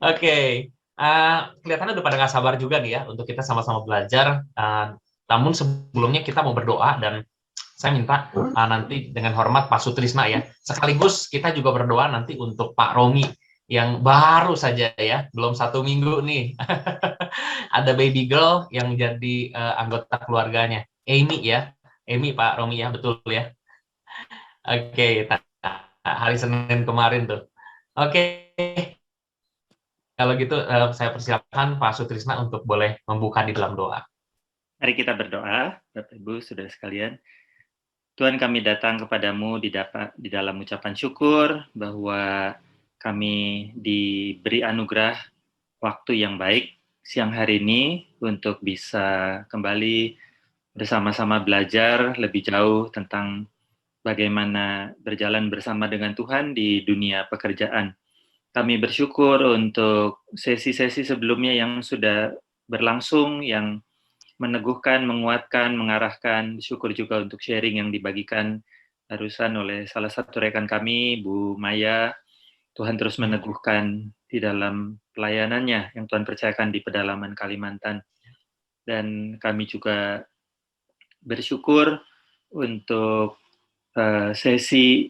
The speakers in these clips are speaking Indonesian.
Oke, kelihatannya udah pada nggak sabar juga nih ya untuk kita sama-sama belajar. Namun sebelumnya kita mau berdoa dan saya minta nanti dengan hormat Pak Sutrisna ya. Sekaligus kita juga berdoa nanti untuk Pak Romi yang baru saja ya, belum 1 minggu nih. Ada baby girl yang jadi anggota keluarganya. Amy ya, Amy Pak Romi ya, betul ya. Oke, hari Senin kemarin tuh. Oke, kalau gitu saya persilakan Pak Sutrisna untuk boleh membuka di dalam doa. Mari kita berdoa, Bapak Ibu, Saudara sekalian. Tuhan, kami datang kepadamu di dalam ucapan syukur bahwa kami diberi anugerah waktu yang baik siang hari ini untuk bisa kembali bersama-sama belajar lebih jauh tentang bagaimana berjalan bersama dengan Tuhan di dunia pekerjaan. Kami bersyukur untuk sesi-sesi sebelumnya yang sudah berlangsung, yang meneguhkan, menguatkan, mengarahkan. Syukur juga untuk sharing yang dibagikan barusan oleh salah satu rekan kami, Bu Maya. Tuhan terus meneguhkan di dalam pelayanannya yang Tuhan percayakan di pedalaman Kalimantan. Dan kami juga bersyukur untuk sesi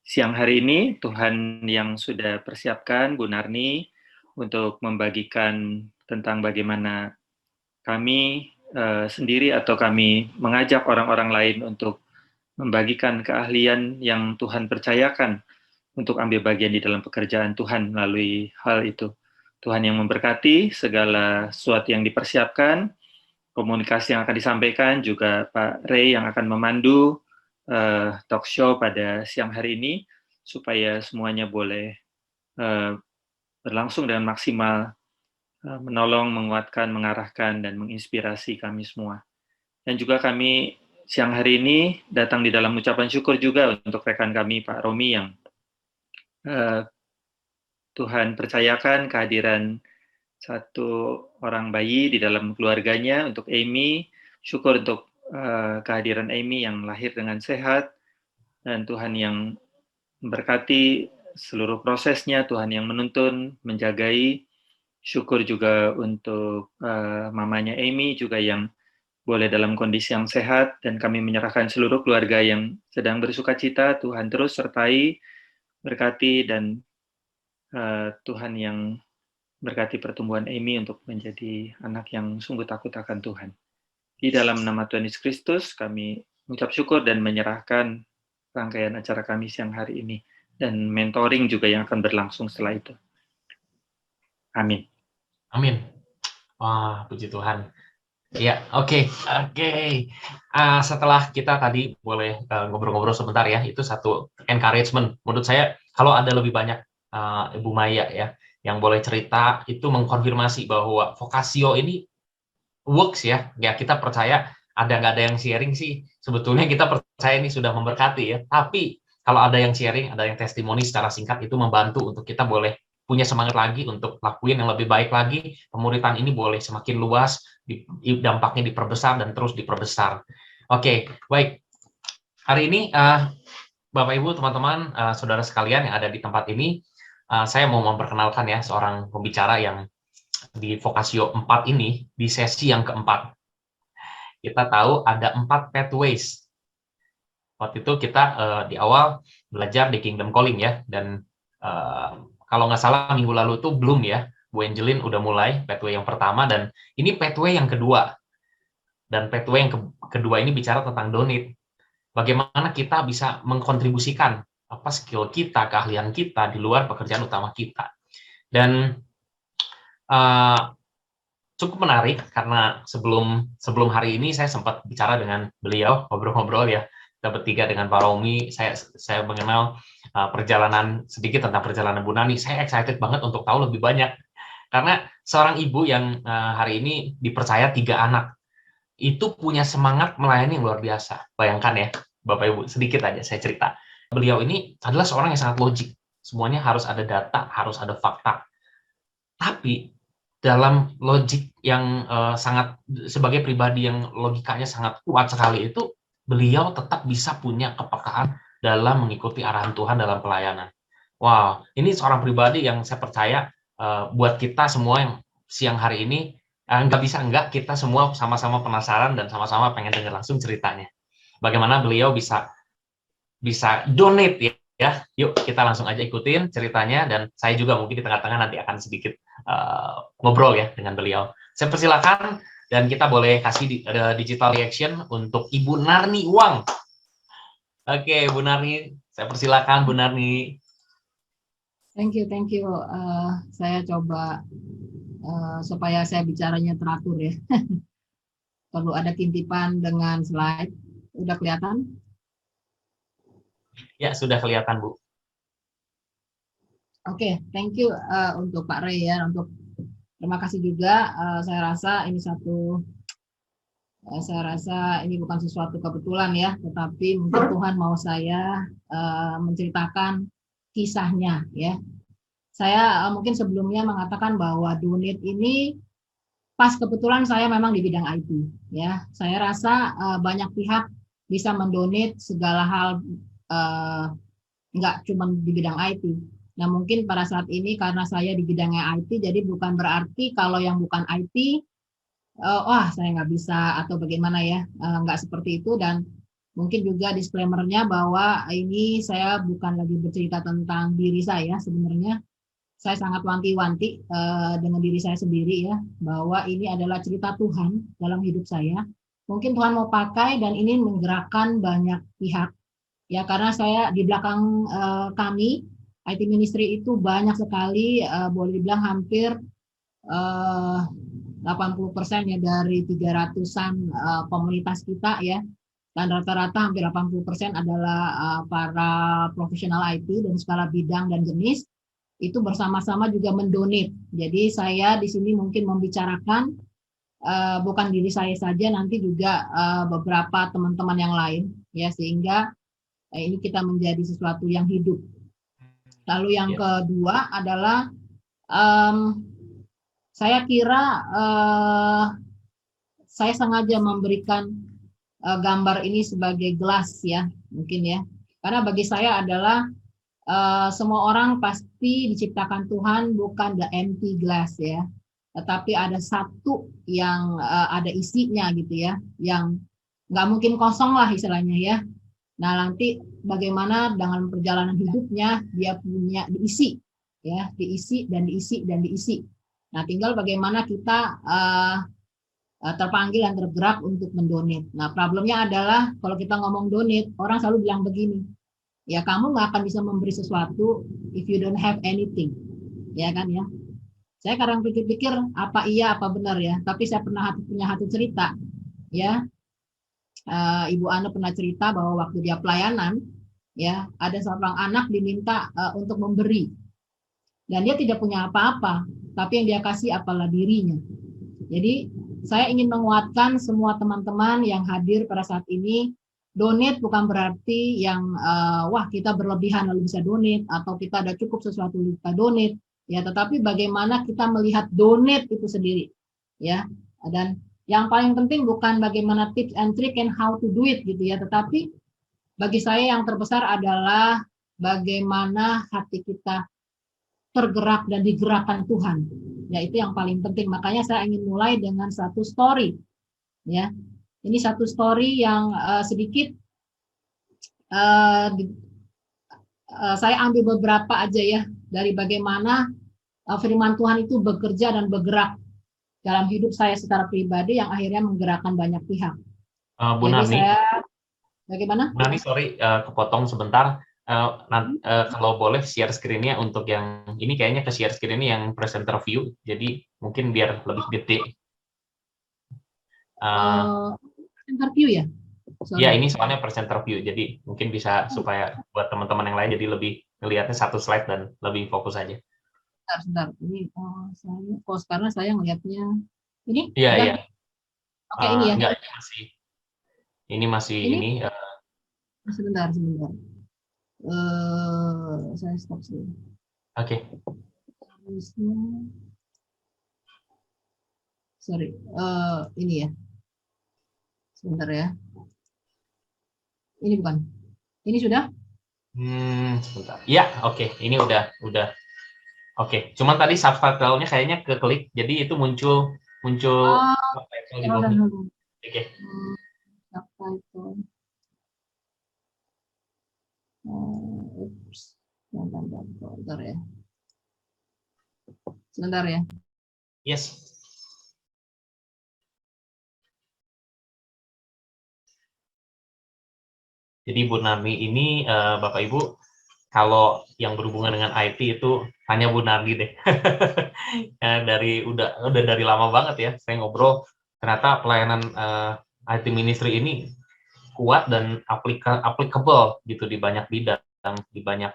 siang hari ini, Tuhan yang sudah persiapkan Bu Narni untuk membagikan tentang bagaimana kami sendiri atau kami mengajak orang-orang lain untuk membagikan keahlian yang Tuhan percayakan untuk ambil bagian di dalam pekerjaan Tuhan melalui hal itu. Tuhan yang memberkati segala sesuatu yang dipersiapkan, komunikasi yang akan disampaikan, juga Pak Ray yang akan memandu talk show pada siang hari ini, supaya semuanya boleh berlangsung dengan maksimal, menolong, menguatkan, mengarahkan, dan menginspirasi kami semua. Dan juga kami siang hari ini datang di dalam ucapan syukur juga untuk rekan kami, Pak Romi, yang Tuhan percayakan kehadiran satu orang bayi di dalam keluarganya untuk Amy. Syukur untuk kehadiran Amy yang lahir dengan sehat, dan Tuhan yang memberkati seluruh prosesnya, Tuhan yang menuntun, menjagai. Syukur juga untuk mamanya Amy juga yang boleh dalam kondisi yang sehat, dan kami menyerahkan seluruh keluarga yang sedang bersuka cita. Tuhan terus sertai, berkati, dan Tuhan yang berkati pertumbuhan Amy untuk menjadi anak yang sungguh takut akan Tuhan. Di dalam nama Tuhan Yesus Kristus, kami mengucap syukur dan menyerahkan rangkaian acara kami siang hari ini, dan mentoring juga yang akan berlangsung setelah itu. Amin. Amin. Wah, puji Tuhan. Ya, oke. Setelah kita tadi boleh ngobrol-ngobrol sebentar ya, itu satu encouragement. Menurut saya, kalau ada lebih banyak Ibu Maya ya, yang boleh cerita, itu mengkonfirmasi bahwa Vokasio ini works ya. Ya, kita percaya nggak ada yang sharing sih. Sebetulnya kita percaya ini sudah memberkati ya. Tapi kalau ada yang sharing, ada yang testimoni secara singkat, itu membantu untuk kita boleh punya semangat lagi untuk lakuin yang lebih baik lagi. Pemuritan ini boleh semakin luas, dampaknya diperbesar dan terus diperbesar. Oke, baik. Hari ini Bapak Ibu, teman-teman, saudara sekalian yang ada di tempat ini, saya mau memperkenalkan ya seorang pembicara yang di Vokasio 4 ini, di sesi yang keempat. Kita tahu ada 4 pathways. Waktu itu kita di awal belajar di Kingdom Calling ya, dan kalau nggak salah minggu lalu tuh belum ya, Bu Angelin udah mulai pathway yang pertama, dan ini pathway yang kedua. Dan pathway yang kedua ini bicara tentang donate. Bagaimana kita bisa mengkontribusikan apa skill kita, keahlian kita di luar pekerjaan utama kita. Dan cukup menarik karena sebelum hari ini saya sempat bicara dengan beliau, ngobrol-ngobrol ya, kita bertiga dengan Pak Romi. Saya mengenal perjalanan sedikit tentang perjalanan Bu Nani. Saya excited banget untuk tahu lebih banyak karena seorang ibu yang hari ini dipercaya 3 anak itu punya semangat melayani yang luar biasa. Bayangkan ya, Bapak Ibu, sedikit aja saya cerita. Beliau ini adalah seorang yang sangat logik. Semuanya harus ada data, harus ada fakta. Tapi dalam logik yang sangat, sebagai pribadi yang logikanya sangat kuat sekali itu, beliau tetap bisa punya kepekaan dalam mengikuti arahan Tuhan dalam pelayanan. Wow, ini seorang pribadi yang saya percaya buat kita semua yang siang hari ini, nggak bisa enggak, kita semua sama-sama penasaran dan sama-sama pengen dengar langsung ceritanya. Bagaimana beliau bisa donate ya. Yuk kita langsung aja ikutin ceritanya, dan saya juga mungkin di tengah-tengah nanti akan sedikit ngobrol ya dengan beliau. Saya persilakan, dan kita boleh kasih digital reaction untuk Ibu Narni Wang. Oke, Bu Narni, saya persilakan Bu Narni. Thank you. Saya coba supaya saya bicaranya teratur ya. Perlu ada kintipan dengan slide. Udah kelihatan? Ya, sudah kelihatan, Bu. Oke, thank you untuk Pak Ray ya. Terima kasih juga. Saya rasa ini bukan sesuatu kebetulan ya, tetapi mungkin Tuhan mau saya menceritakan kisahnya ya. Saya mungkin sebelumnya mengatakan bahwa donate ini pas kebetulan saya memang di bidang IT ya. Saya rasa banyak pihak bisa mendonate segala hal, nggak cuma di bidang IT. Nah mungkin pada saat ini karena saya di bidangnya IT, jadi bukan berarti kalau yang bukan IT wah saya nggak bisa atau bagaimana ya, nggak seperti itu. Dan mungkin juga disclaimer-nya bahwa ini saya bukan lagi bercerita tentang diri saya. Sebenarnya saya sangat wanti-wanti dengan diri saya sendiri ya, bahwa ini adalah cerita Tuhan dalam hidup saya. Mungkin Tuhan mau pakai dan ini menggerakkan banyak pihak ya, karena saya di belakang kami IT Ministry itu banyak sekali, boleh dibilang hampir 80% ya dari 300-an komunitas kita ya, dan rata-rata hampir 80% adalah para profesional IT dan skala bidang dan jenis itu bersama-sama juga mendonate. Jadi saya di sini mungkin membicarakan bukan diri saya saja, nanti juga beberapa teman-teman yang lain ya, sehingga ini kita menjadi sesuatu yang hidup. Lalu yang kedua adalah saya kira saya sengaja memberikan gambar ini sebagai gelas ya, mungkin ya, karena bagi saya adalah semua orang pasti diciptakan Tuhan bukan the empty glass ya, tetapi ada satu yang ada isinya gitu ya, yang nggak mungkin kosong lah istilahnya ya. Nah nanti bagaimana dengan perjalanan hidupnya dia punya diisi ya, diisi dan diisi dan diisi. Nah tinggal bagaimana kita terpanggil dan tergerak untuk mendonate. Nah problemnya adalah kalau kita ngomong donate, orang selalu bilang begini, ya kamu nggak akan bisa memberi sesuatu if you don't have anything, ya kan ya. Saya kadang pikir-pikir apa iya apa benar ya, tapi saya punya hati cerita ya. Ibu Ana pernah cerita bahwa waktu dia pelayanan ya, ada seorang anak diminta untuk memberi dan dia tidak punya apa-apa, tapi yang dia kasih apalah dirinya. Jadi saya ingin menguatkan semua teman-teman yang hadir pada saat ini. Donate bukan berarti yang wah kita berlebihan lalu bisa donate, atau kita ada cukup sesuatu kita donate ya, tetapi bagaimana kita melihat donate itu sendiri ya. Dan yang paling penting bukan bagaimana tips and trick and how to do it gitu ya, tetapi bagi saya yang terbesar adalah bagaimana hati kita tergerak dan digerakkan Tuhan ya, itu yang paling penting. Makanya saya ingin mulai dengan satu story ya. Ini satu story yang sedikit saya ambil beberapa aja ya, dari bagaimana firman Tuhan itu bekerja dan bergerak dalam hidup saya secara pribadi yang akhirnya menggerakkan banyak pihak. Bu Narni, bagaimana? Bu Narni, sorry kepotong sebentar. Kalau boleh share screen-nya untuk yang ini, kayaknya ke share screen-nya yang presenter view, jadi mungkin biar lebih gede. Interview ya? Ya ini soalnya presenter view, jadi mungkin bisa supaya buat teman-teman yang lain jadi lebih ngelihatnya satu slide dan lebih fokus aja. Sebentar. Ini saya karena saya ngelihatnya ini. Iya iya. Oke ini ya. Enggak, ini masih ini. Sebentar. Saya stop sih. Oke. Sorry. Ini ya. Sebentar ya. Ini bukan. Ini sudah? Sebentar. Ya, oke. Ini udah. Oke, cuman tadi subtitle-nya kayaknya keklik, jadi itu muncul subtitle di bawahnya. Oke. Subtitle. Ups. Sebentar ya. Sebentar ya. Yes. Jadi Bu Narni ini Bapak Ibu, kalau yang berhubungan dengan IT itu hanya Bu Narni deh. Ya, udah dari lama banget ya saya ngobrol, ternyata pelayanan IT ministry ini kuat dan applicable gitu di banyak bidang, di banyak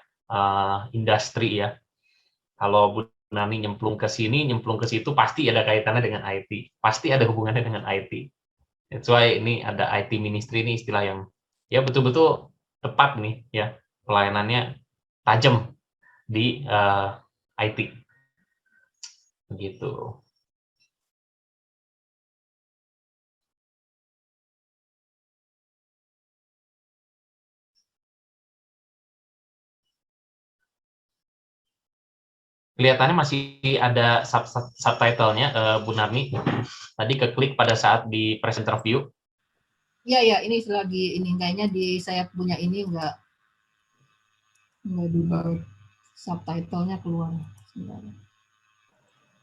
industri ya. Kalau Bu Nani nyemplung ke sini, nyemplung ke situ, pasti ada kaitannya dengan IT, pasti ada hubungannya dengan IT. That's why ini ada IT ministry, ini istilah yang ya betul-betul tepat nih ya, pelayanannya tajam di IT begitu. Kelihatannya masih ada subtitlenya, Bu Narni. Tadi keklik pada saat di presenter view. Iya ya, ini lagi ini kayaknya di saya punya ini enggak dibuat subtitlenya keluar.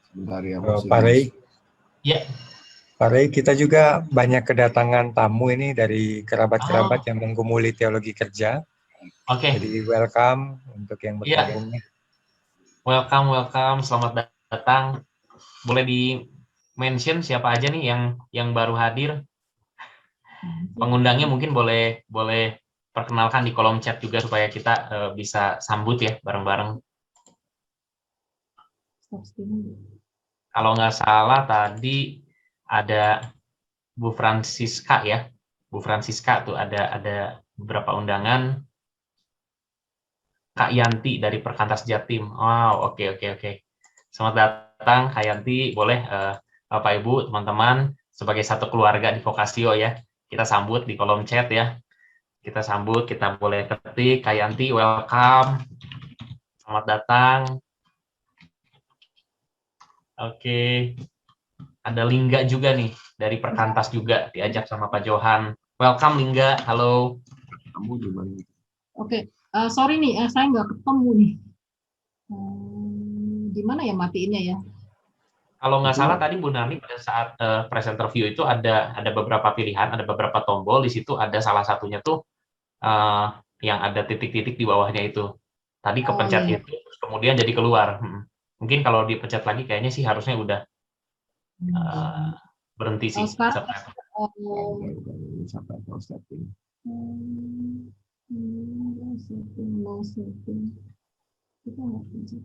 Sebentar ya, Pak Rey. Ya. Pak Rey, kita juga banyak kedatangan tamu ini dari kerabat-kerabat yang menggumuli teologi kerja. Oke. Jadi welcome untuk yang bergabung. Ya. Welcome, selamat datang. Boleh di-mention siapa aja nih yang baru hadir? Pengundangnya mungkin boleh perkenalkan di kolom chat juga supaya kita bisa sambut ya bareng-bareng. Kalau nggak salah tadi ada Bu Francisca ya. Bu Francisca tuh ada beberapa undangan. Kak Yanti dari Perkantas Jatim. Wow, oke. Selamat datang Kak Yanti. Boleh Bapak Ibu, teman-teman sebagai satu keluarga di Vokasio ya. Kita sambut di kolom chat ya. Kita sambut, kita boleh ketik Kak Yanti, welcome. Selamat datang. Oke. Ada Lingga juga nih dari Perkantas juga diajak sama Pak Johan. Welcome Lingga. Halo. Kamu di mana? Oke. Sorry nih, saya nggak ketemu nih. Di mana ya matiinnya ya? Kalau nggak salah tadi Bu Nani pada saat presenter view itu ada beberapa pilihan, ada beberapa tombol, di situ ada salah satunya tuh yang ada titik-titik di bawahnya itu. Tadi kepencet iya. itu, terus kemudian jadi keluar. Mungkin kalau dipencet lagi kayaknya sih harusnya udah berhenti sih. Sekarang Subtitle setting. setting. Kita nggak pencet.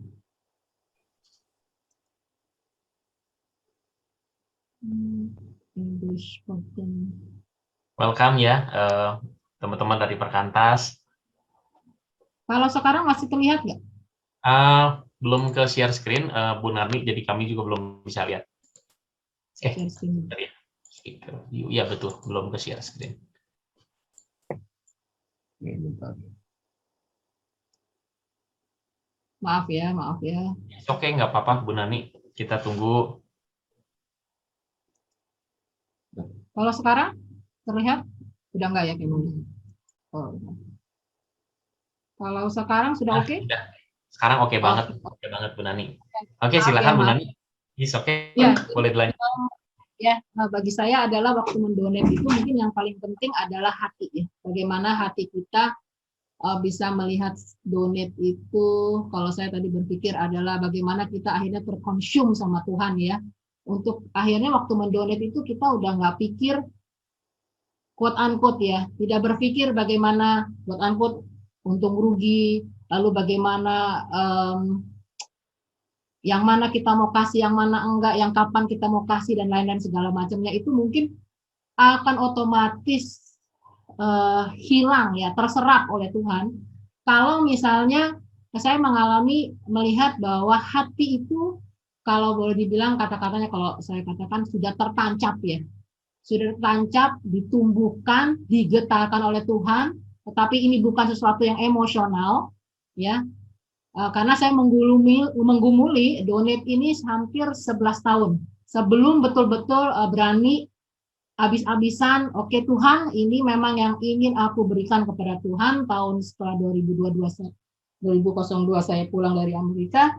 English button. Welcome ya teman-teman dari Perkantas. Kalau sekarang masih terlihat nggak? Belum ke share screen Bu Narni, jadi kami juga belum bisa lihat. Share screen. Iya betul, belum ke share screen. Maaf ya. Oke, nggak apa-apa Bu Nani, kita tunggu. Kalau sekarang terlihat udah nggak ya kayaknya? Oh. Kalau sekarang sudah oke? Udah. Sekarang oke banget Bu Nani. Oke, silakan Bu Nani. Yes, oke. Ya, boleh dilanjut. Ya, bagi saya adalah waktu mendonate itu mungkin yang paling penting adalah hati ya. Bagaimana hati kita bisa melihat donate itu, kalau saya tadi berpikir adalah bagaimana kita akhirnya terkonsum sama Tuhan ya. Untuk akhirnya waktu mendonate itu kita udah nggak pikir quote unquote ya, tidak berpikir bagaimana quote unquote untung rugi, lalu bagaimana yang mana kita mau kasih, yang mana enggak, yang kapan kita mau kasih dan lain-lain segala macamnya itu mungkin akan otomatis hilang ya, terserap oleh Tuhan. Kalau misalnya saya melihat bahwa hati itu kalau boleh dibilang kata-katanya kalau saya katakan sudah tertancap ya. Sudah tertancap, ditumbuhkan, digetarkan oleh Tuhan, tetapi ini bukan sesuatu yang emosional ya. Karena saya menggumuli donate ini hampir 11 tahun sebelum betul-betul berani habis-habisan, oke Tuhan, ini memang yang ingin aku berikan kepada Tuhan. Tahun setelah 2002 saya pulang dari Amerika,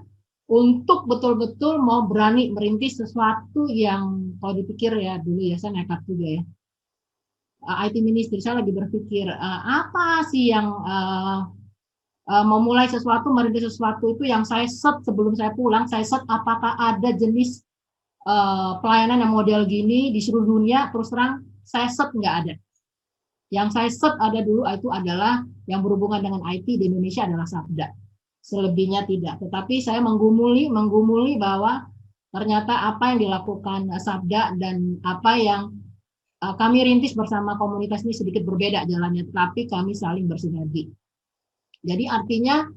untuk betul-betul mau berani merintis sesuatu yang kalau dipikir ya dulu ya saya nekat juga ya. IT ministry saya lagi berpikir apa sih yang memulai sesuatu, merintis sesuatu itu yang saya set sebelum saya pulang, saya set apakah ada jenis pelayanan yang model gini di seluruh dunia. Terus terang saya set nggak ada. Yang saya set ada dulu itu adalah yang berhubungan dengan IT di Indonesia adalah Sabda. Selebihnya tidak. Tetapi saya menggumuli bahwa ternyata apa yang dilakukan Sabda dan apa yang kami rintis bersama komunitas ini sedikit berbeda jalannya, tapi kami saling bersinergi. Jadi artinya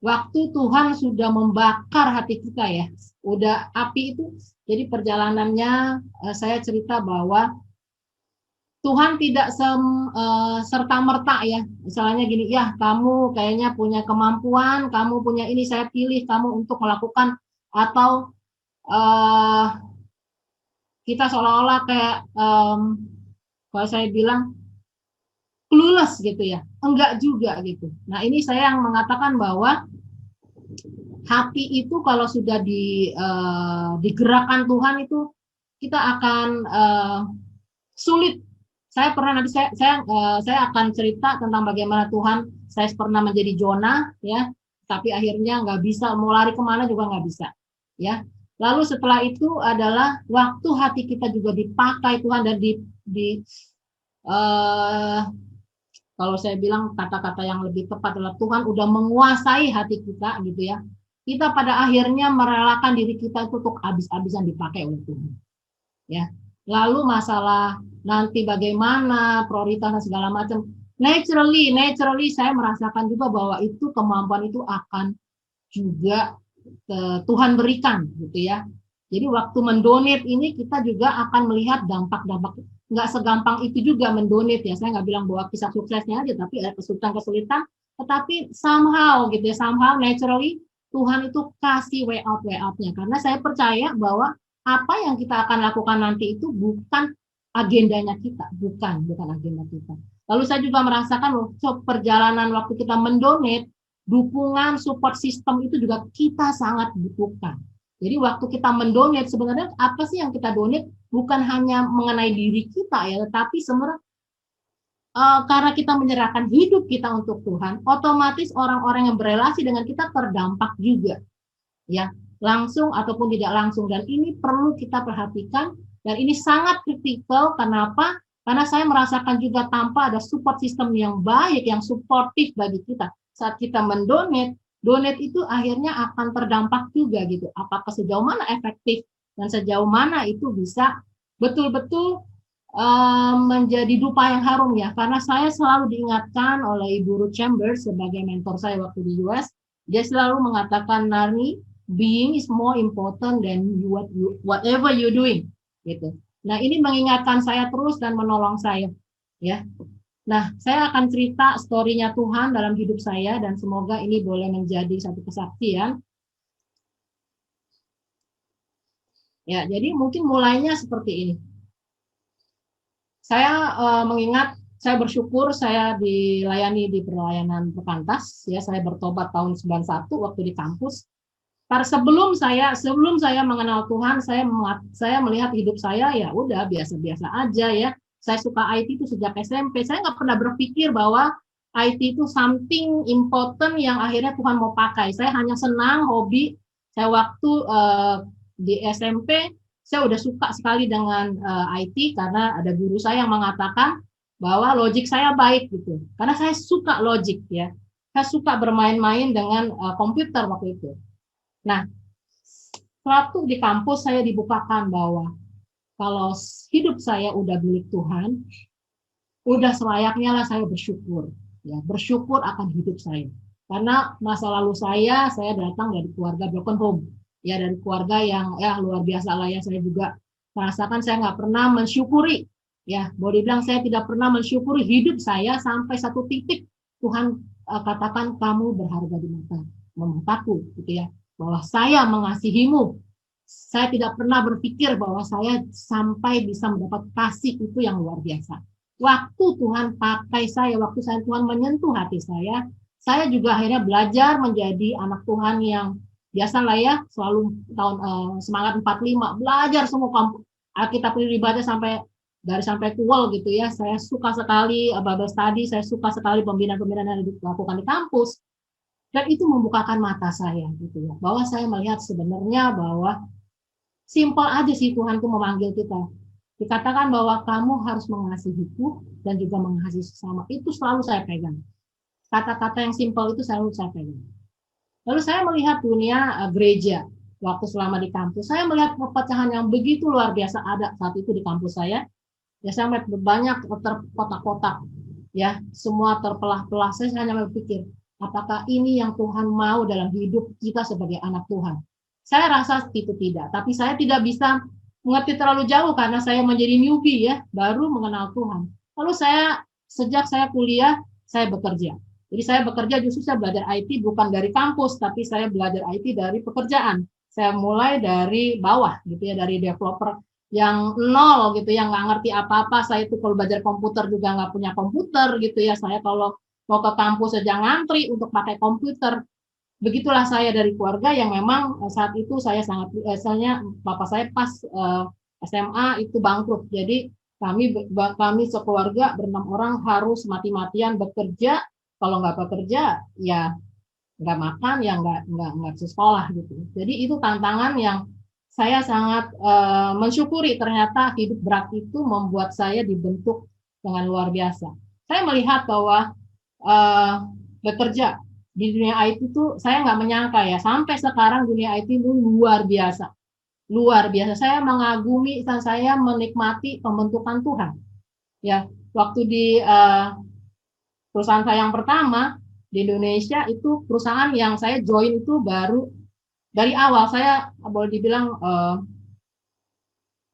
waktu Tuhan sudah membakar hati kita ya, udah api itu. Jadi perjalanannya saya cerita bahwa Tuhan tidak serta-merta ya, misalnya gini, ya kamu kayaknya punya kemampuan, kamu punya ini, saya pilih kamu untuk melakukan, atau kita seolah-olah kayak kalau saya bilang clueless gitu ya, enggak juga gitu. Nah ini saya yang mengatakan bahwa hati itu kalau sudah digerakkan Tuhan itu kita akan sulit. Saya pernah nanti saya akan cerita tentang bagaimana Tuhan, saya pernah menjadi Jonah ya, tapi akhirnya nggak bisa, mau lari kemana juga nggak bisa ya. Lalu setelah itu adalah waktu hati kita juga dipakai Tuhan dan kalau saya bilang kata-kata yang lebih tepat adalah Tuhan udah menguasai hati kita gitu ya. Kita pada akhirnya merelakan diri kita itu untuk habis-habisan dipakai oleh Tuhan. Ya. Lalu masalah nanti bagaimana prioritas dan segala macam. Naturally saya merasakan juga bahwa itu kemampuan itu akan juga Tuhan berikan gitu ya. Jadi waktu mendonate ini kita juga akan melihat dampak-dampak. Nggak segampang itu juga mendonate ya. Saya nggak bilang bahwa kisah suksesnya aja, tapi ada kesulitan-kesulitan. Tetapi somehow gitu ya, somehow naturally Tuhan itu kasih way out-nya. Karena saya percaya bahwa apa yang kita akan lakukan nanti itu bukan agendanya kita, bukan agenda kita. Lalu saya juga merasakan loh, perjalanan waktu kita mendonate, dukungan support system itu juga kita sangat butuhkan. Jadi waktu kita mendonate sebenarnya apa sih yang kita donate bukan hanya mengenai diri kita ya, tetapi sebenarnya karena kita menyerahkan hidup kita untuk Tuhan, otomatis orang-orang yang berelasi dengan kita terdampak juga, ya langsung ataupun tidak langsung. Dan ini perlu kita perhatikan dan ini sangat kritikal. Kenapa? Karena saya merasakan juga tanpa ada support system yang baik, yang suportif bagi kita saat kita mendonate itu akhirnya akan terdampak juga gitu. Apakah sejauh mana efektif dan sejauh mana itu bisa betul-betul menjadi dupa yang harum ya. Karena saya selalu diingatkan oleh Ibu Ruth Chambers sebagai mentor saya waktu di US, dia selalu mengatakan, Narni, being is more important than whatever you doing gitu. Nah ini mengingatkan saya terus dan menolong saya ya. Nah, saya akan cerita story-nya Tuhan dalam hidup saya dan semoga ini boleh menjadi satu kesaksian. Ya, jadi mungkin mulainya seperti ini. Saya mengingat, saya bersyukur saya dilayani di pelayanan Perkantas. Ya, saya bertobat tahun 91 waktu di kampus. Sebelum saya mengenal Tuhan, saya melihat hidup saya ya udah biasa-biasa aja ya. Saya suka IT itu sejak SMP. Saya nggak pernah berpikir bahwa IT itu something important yang akhirnya Tuhan mau pakai. Saya hanya senang, hobi. Saya waktu di SMP, saya udah suka sekali dengan IT karena ada guru saya yang mengatakan bahwa logik saya baik gitu. Karena saya suka logik ya. Saya suka bermain-main dengan komputer waktu itu. Nah, waktu di kampus saya dibukakan bahwa kalau hidup saya udah milik Tuhan, udah selayaknya lah saya bersyukur. Ya, bersyukur akan hidup saya. Karena masa lalu saya datang dari keluarga broken home. Ya, dari keluarga yang ya luar biasa lah ya. Saya juga merasakan saya nggak pernah mensyukuri. Ya, boleh bilang saya tidak pernah mensyukuri hidup saya sampai satu titik Tuhan katakan kamu berharga di mata. memataku gitu ya, bahwa saya mengasihimu. Saya tidak pernah berpikir bahwa saya sampai bisa mendapat kasih itu yang luar biasa. Waktu Tuhan pakai saya, waktu Tuhan menyentuh hati saya juga akhirnya belajar menjadi anak Tuhan yang biasalah ya, selalu tahun semangat 45, belajar semua Alkitab dibaca sampai kual gitu ya. Saya suka sekali Bible study, saya suka sekali pembinaan-pembinaan yang dilakukan di kampus. Dan itu membukakan mata saya gitu ya, bahwa saya melihat sebenarnya bahwa simpel aja sih Tuhan tuh memanggil kita. Dikatakan bahwa kamu harus mengasihiku dan juga mengasihi sesama. Itu selalu saya pegang. Kata-kata yang simpel itu selalu saya pegang. Lalu saya melihat dunia gereja waktu selama di kampus. Saya melihat perpecahan yang begitu luar biasa ada saat itu di kampus saya. Ya, saya melihat banyak terkotak-kotak. Ya, semua terpelah-pelah. Saya hanya berpikir, apakah ini yang Tuhan mau dalam hidup kita sebagai anak Tuhan? Saya rasa itu tidak, tapi saya tidak bisa mengerti terlalu jauh karena saya menjadi newbie ya, baru mengenal Tuhan. Lalu sejak saya kuliah, saya bekerja. Jadi saya bekerja justru saya belajar IT bukan dari kampus, tapi saya belajar IT dari pekerjaan. Saya mulai dari bawah gitu ya, dari developer yang nol gitu, yang nggak ngerti apa-apa. Saya itu kalau belajar komputer juga nggak punya komputer gitu ya. Saya kalau mau ke kampus saja ngantri untuk pakai komputer. Begitulah saya dari keluarga yang memang saat itu saya sangat, misalnya bapak saya pas SMA itu bangkrut. Jadi kami sekeluarga ber-6 orang harus mati-matian bekerja. Kalau nggak bekerja, ya nggak makan, ya nggak bisa sekolah gitu. Jadi itu tantangan yang saya sangat mensyukuri. Ternyata hidup berat itu membuat saya dibentuk dengan luar biasa. Saya melihat bahwa bekerja di dunia IT itu saya nggak menyangka ya, sampai sekarang dunia IT itu luar biasa. Luar biasa. Saya mengagumi dan saya menikmati pembentukan Tuhan. Ya, waktu di perusahaan saya yang pertama di Indonesia itu perusahaan yang saya join itu baru dari awal, saya boleh dibilang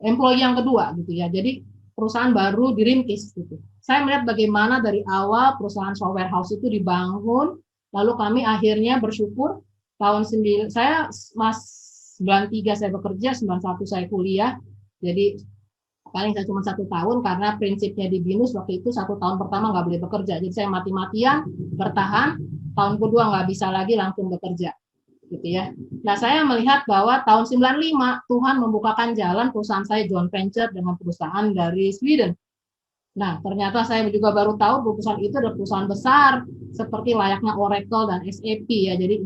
employee yang kedua gitu ya. Jadi perusahaan baru dirintis gitu. Saya melihat bagaimana dari awal perusahaan software house itu dibangun. Lalu kami akhirnya bersyukur tahun 93 saya bekerja, 91 saya kuliah. Jadi paling saya cuma 1 tahun karena prinsipnya di BINUS waktu itu 1 tahun pertama nggak boleh bekerja. Jadi saya mati-matian bertahan, tahun kedua nggak bisa lagi langsung bekerja. Gitu ya. Nah, saya melihat bahwa tahun 95 Tuhan membukakan jalan perusahaan saya joint venture dengan perusahaan dari Sweden. Nah, ternyata saya juga baru tahu perusahaan itu adalah perusahaan besar seperti layaknya Oracle dan SAP ya. Jadi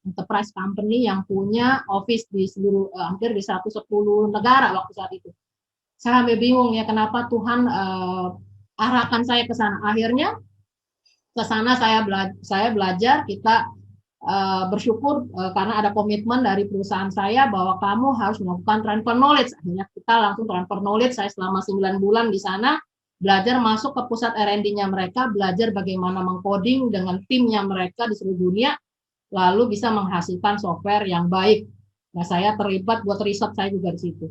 enterprise company yang punya office di seluruh hampir di 110 negara waktu saat itu. Saya sampai bingung ya kenapa Tuhan arahkan saya ke sana. Akhirnya ke sana saya belajar, kita bersyukur karena ada komitmen dari perusahaan saya bahwa kamu harus melakukan transfer knowledge. Akhirnya kita langsung transfer knowledge. Saya selama 9 bulan di sana belajar masuk ke pusat R&D-nya mereka, belajar bagaimana mengcoding dengan timnya mereka di seluruh dunia, lalu bisa menghasilkan software yang baik. Nah, saya terlibat buat riset saya juga di situ.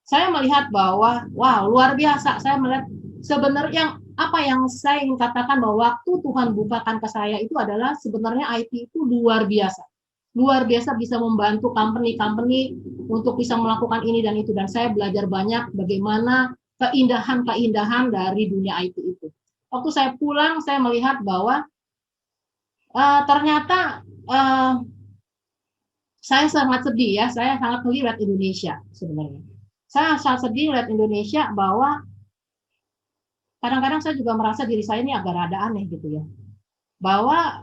Saya melihat bahwa, wow, luar biasa. Saya melihat sebenarnya apa yang saya ingin katakan bahwa waktu Tuhan bukakan ke saya itu adalah sebenarnya IT itu luar biasa. Luar biasa bisa membantu company-company untuk bisa melakukan ini dan itu. Dan saya belajar banyak bagaimana keindahan-keindahan dari dunia IT itu. Waktu saya pulang, saya melihat bahwa ternyata saya sangat sedih ya, saya sangat melihat Indonesia sebenarnya. Saya sangat sedih melihat Indonesia bahwa kadang-kadang saya juga merasa diri saya ini agak rada aneh gitu ya. Bahwa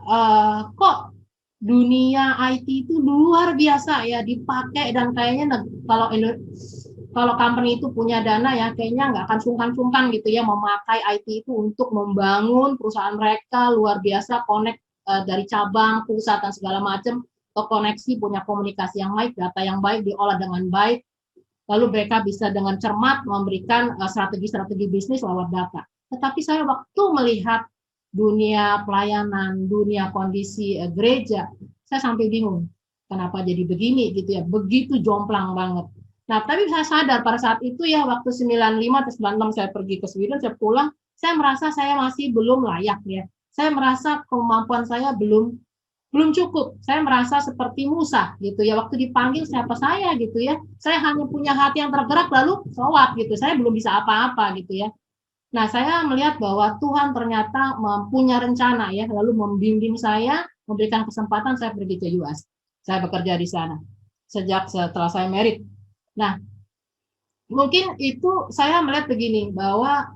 kok dunia IT itu luar biasa ya dipakai dan kayaknya kalau company itu punya dana ya kayaknya nggak akan sungkan-sungkan gitu ya memakai IT itu untuk membangun perusahaan mereka luar biasa, connect dari cabang, pusat dan segala macam, terkoneksi, punya komunikasi yang baik, data yang baik diolah dengan baik, lalu mereka bisa dengan cermat memberikan strategi-strategi bisnis lewat data. Tetapi saya waktu melihat dunia pelayanan, dunia kondisi gereja, saya sampai bingung kenapa jadi begini gitu ya, begitu jomplang banget. Nah, tapi saya sadar pada saat itu ya waktu 95 atau 96 saya pergi ke Sweden, saya pulang, saya merasa saya masih belum layak ya. Saya merasa kemampuan saya belum belum cukup. Saya merasa seperti Musa gitu ya, waktu dipanggil siapa saya gitu ya. Saya hanya punya hati yang tergerak lalu sholat gitu. Saya belum bisa apa-apa gitu ya. Nah, saya melihat bahwa Tuhan ternyata mempunyai rencana ya, lalu membimbing saya, memberikan kesempatan saya pergi ke US. Saya bekerja di sana sejak setelah saya married. Nah, mungkin itu saya melihat begini bahwa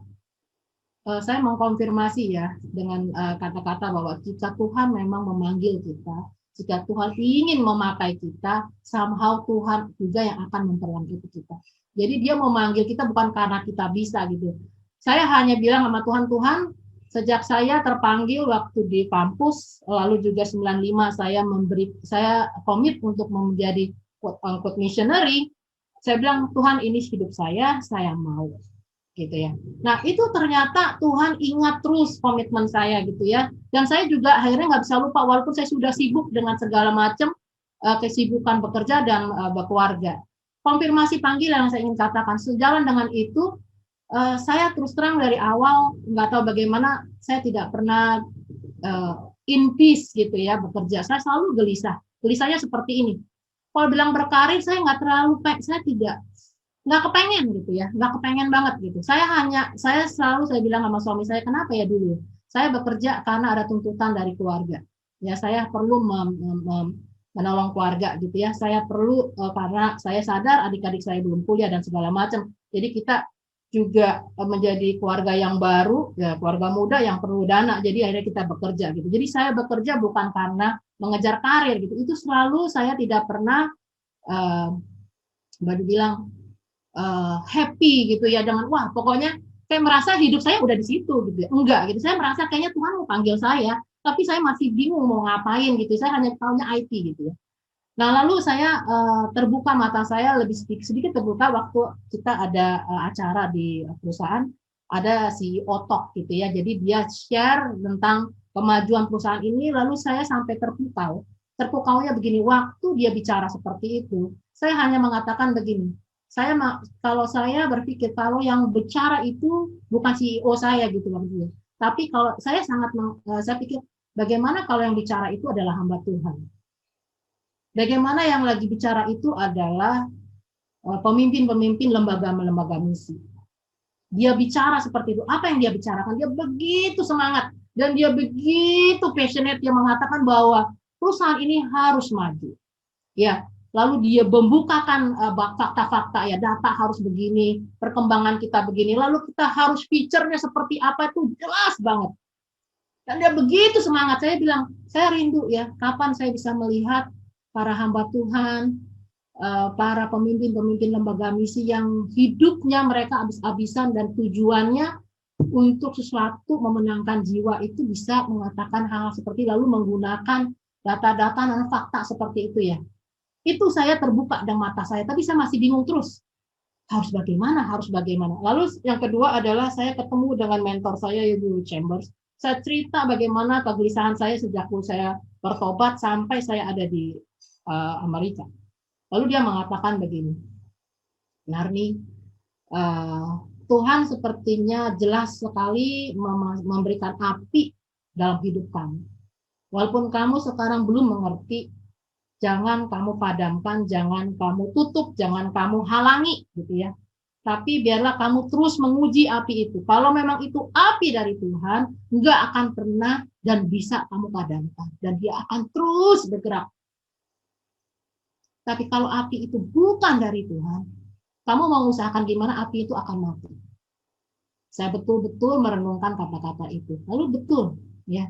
saya mengkonfirmasi ya dengan kata-kata bahwa jika Tuhan memang memanggil kita, jika Tuhan ingin memakai kita, somehow Tuhan juga yang akan memperlengkapi kita. Jadi dia memanggil kita bukan karena kita bisa gitu. Saya hanya bilang sama Tuhan, Tuhan, sejak saya terpanggil waktu di kampus, lalu juga 95 saya komit untuk menjadi quote missionary. Saya bilang, Tuhan ini hidup saya mau. Gitu ya. Nah itu ternyata Tuhan ingat terus komitmen saya gitu ya, dan saya juga akhirnya nggak bisa lupa walaupun saya sudah sibuk dengan segala macam kesibukan bekerja dan berkeluarga. Konfirmasi panggilan yang saya ingin katakan sejalan dengan itu, saya terus terang dari awal nggak tahu bagaimana saya tidak pernah in peace gitu ya bekerja. Saya selalu gelisah. Gelisahnya seperti ini. Kalau bilang berkarir saya nggak terlalu, saya nggak kepengen gitu ya, nggak kepengen banget gitu. Saya selalu bilang sama suami saya, kenapa ya dulu saya bekerja karena ada tuntutan dari keluarga ya, saya perlu menolong keluarga gitu ya, saya perlu karena saya sadar adik-adik saya belum kuliah dan segala macam, jadi kita juga menjadi keluarga yang baru ya, keluarga muda yang perlu dana, jadi akhirnya kita bekerja gitu. Jadi saya bekerja bukan karena mengejar karir gitu, itu selalu saya tidak pernah bilang happy gitu ya dengan wah pokoknya saya merasa hidup saya udah di situ gitu ya. Enggak gitu, saya merasa kayaknya Tuhan mau panggil saya tapi saya masih bingung mau ngapain gitu, saya hanya tahunya IT gitu ya. Nah lalu saya terbuka mata saya lebih sedikit terbuka waktu kita ada acara di perusahaan, ada CEO Talk gitu ya, jadi dia share tentang kemajuan perusahaan ini, lalu saya sampai terpukaunya begini, waktu dia bicara seperti itu saya hanya mengatakan begini, kalau saya berpikir kalau yang bicara itu bukan CEO saya gitu maksudnya. Tapi kalau saya saya pikir bagaimana kalau yang bicara itu adalah hamba Tuhan. Bagaimana yang lagi bicara itu adalah pemimpin-pemimpin lembaga misi. Dia bicara seperti itu. Apa yang dia bicarakan? Dia begitu semangat dan dia begitu passionate, dia mengatakan bahwa perusahaan ini harus maju. Ya, lalu dia membukakan fakta-fakta ya, data harus begini, perkembangan kita begini, lalu kita harus feature-nya seperti apa, itu jelas banget. Dan dia begitu semangat, saya bilang, saya rindu ya, kapan saya bisa melihat para hamba Tuhan, para pemimpin-pemimpin lembaga misi yang hidupnya mereka habis-habisan dan tujuannya untuk sesuatu memenangkan jiwa itu bisa mengatakan hal seperti lalu menggunakan data-data dan fakta seperti itu ya. Itu saya terbuka dengan mata saya, tapi saya masih bingung terus. Harus bagaimana? Lalu yang kedua adalah saya ketemu dengan mentor saya, Ibu Chambers. Saya cerita bagaimana kegelisahan saya sejak saya bertobat sampai saya ada di Amerika. Lalu dia mengatakan begini, Narni, Tuhan sepertinya jelas sekali memberikan api dalam hidup kamu. Walaupun kamu sekarang belum mengerti, jangan kamu padamkan, jangan kamu tutup, jangan kamu halangi, gitu ya. Tapi biarlah kamu terus menguji api itu. Kalau memang itu api dari Tuhan, nggak akan pernah dan bisa kamu padamkan. Dan dia akan terus bergerak. Tapi kalau api itu bukan dari Tuhan, kamu mau usahakan gimana, api itu akan mati. Saya betul-betul merenungkan kata-kata itu. Lalu betul, ya.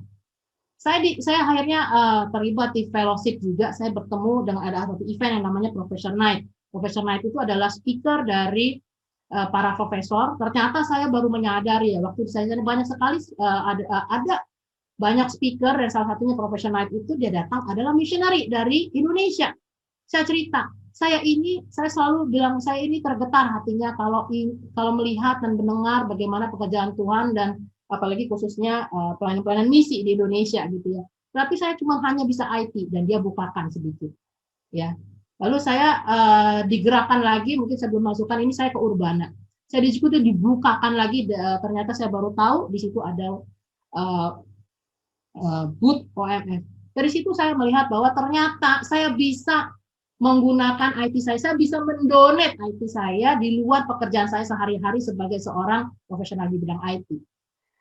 Saya akhirnya terlibat di fellowship juga. Saya bertemu dengan ada satu event yang namanya Professor Night. Professor Night itu adalah speaker dari para profesor. Ternyata saya baru menyadari ya, waktu saya banyak sekali ada banyak speaker dan salah satunya Professor Night itu dia datang adalah missionary dari Indonesia. Saya cerita, saya selalu bilang saya ini tergetar hatinya kalau melihat dan mendengar bagaimana pekerjaan Tuhan dan apalagi khususnya pelayanan misi di Indonesia gitu ya. Tapi saya cuma hanya bisa IT dan dia bukakan sedikit, ya. Lalu saya digerakkan lagi, mungkin saya belum masukkan ini saya ke Urbana. Saya diskusi dibukakan lagi, ternyata saya baru tahu di situ ada booth OMF. Dari situ saya melihat bahwa ternyata saya bisa menggunakan IT saya bisa mendonate IT saya di luar pekerjaan saya sehari-hari sebagai seorang profesional di bidang IT.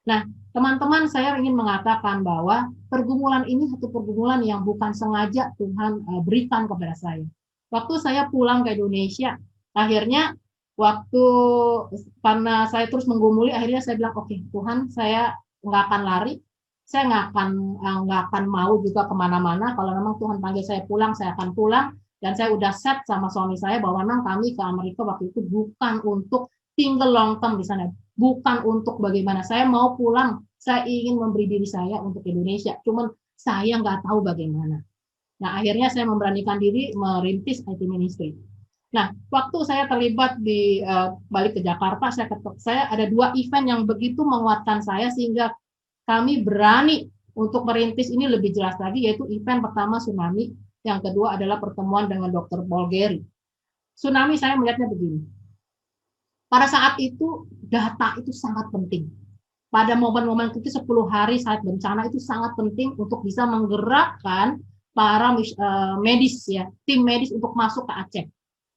Nah, teman-teman, saya ingin mengatakan bahwa pergumulan ini satu pergumulan yang bukan sengaja Tuhan berikan kepada saya. Waktu saya pulang ke Indonesia, akhirnya waktu karena saya terus menggumuli, akhirnya saya bilang, oke, Tuhan, saya nggak akan lari, saya nggak akan mau juga kemana-mana. Kalau memang Tuhan panggil saya pulang, saya akan pulang. Dan saya udah set sama suami saya bahwa memang kami ke Amerika waktu itu bukan untuk tinggal long term di sana, bukan untuk bagaimana saya mau pulang, saya ingin memberi diri saya untuk Indonesia, cuman saya nggak tahu bagaimana. Nah, akhirnya saya memberanikan diri merintis IT Ministry. Nah, waktu saya terlibat di balik ke Jakarta, saya ada 2 event yang begitu menguatkan saya sehingga kami berani untuk merintis ini lebih jelas lagi, yaitu event pertama tsunami, yang kedua adalah pertemuan dengan Dr. Paul Gary. Tsunami saya melihatnya begini. Pada saat itu data itu sangat penting. Pada momen-momen itu 10 hari saat bencana itu sangat penting untuk bisa menggerakkan para medis ya, tim medis untuk masuk ke Aceh.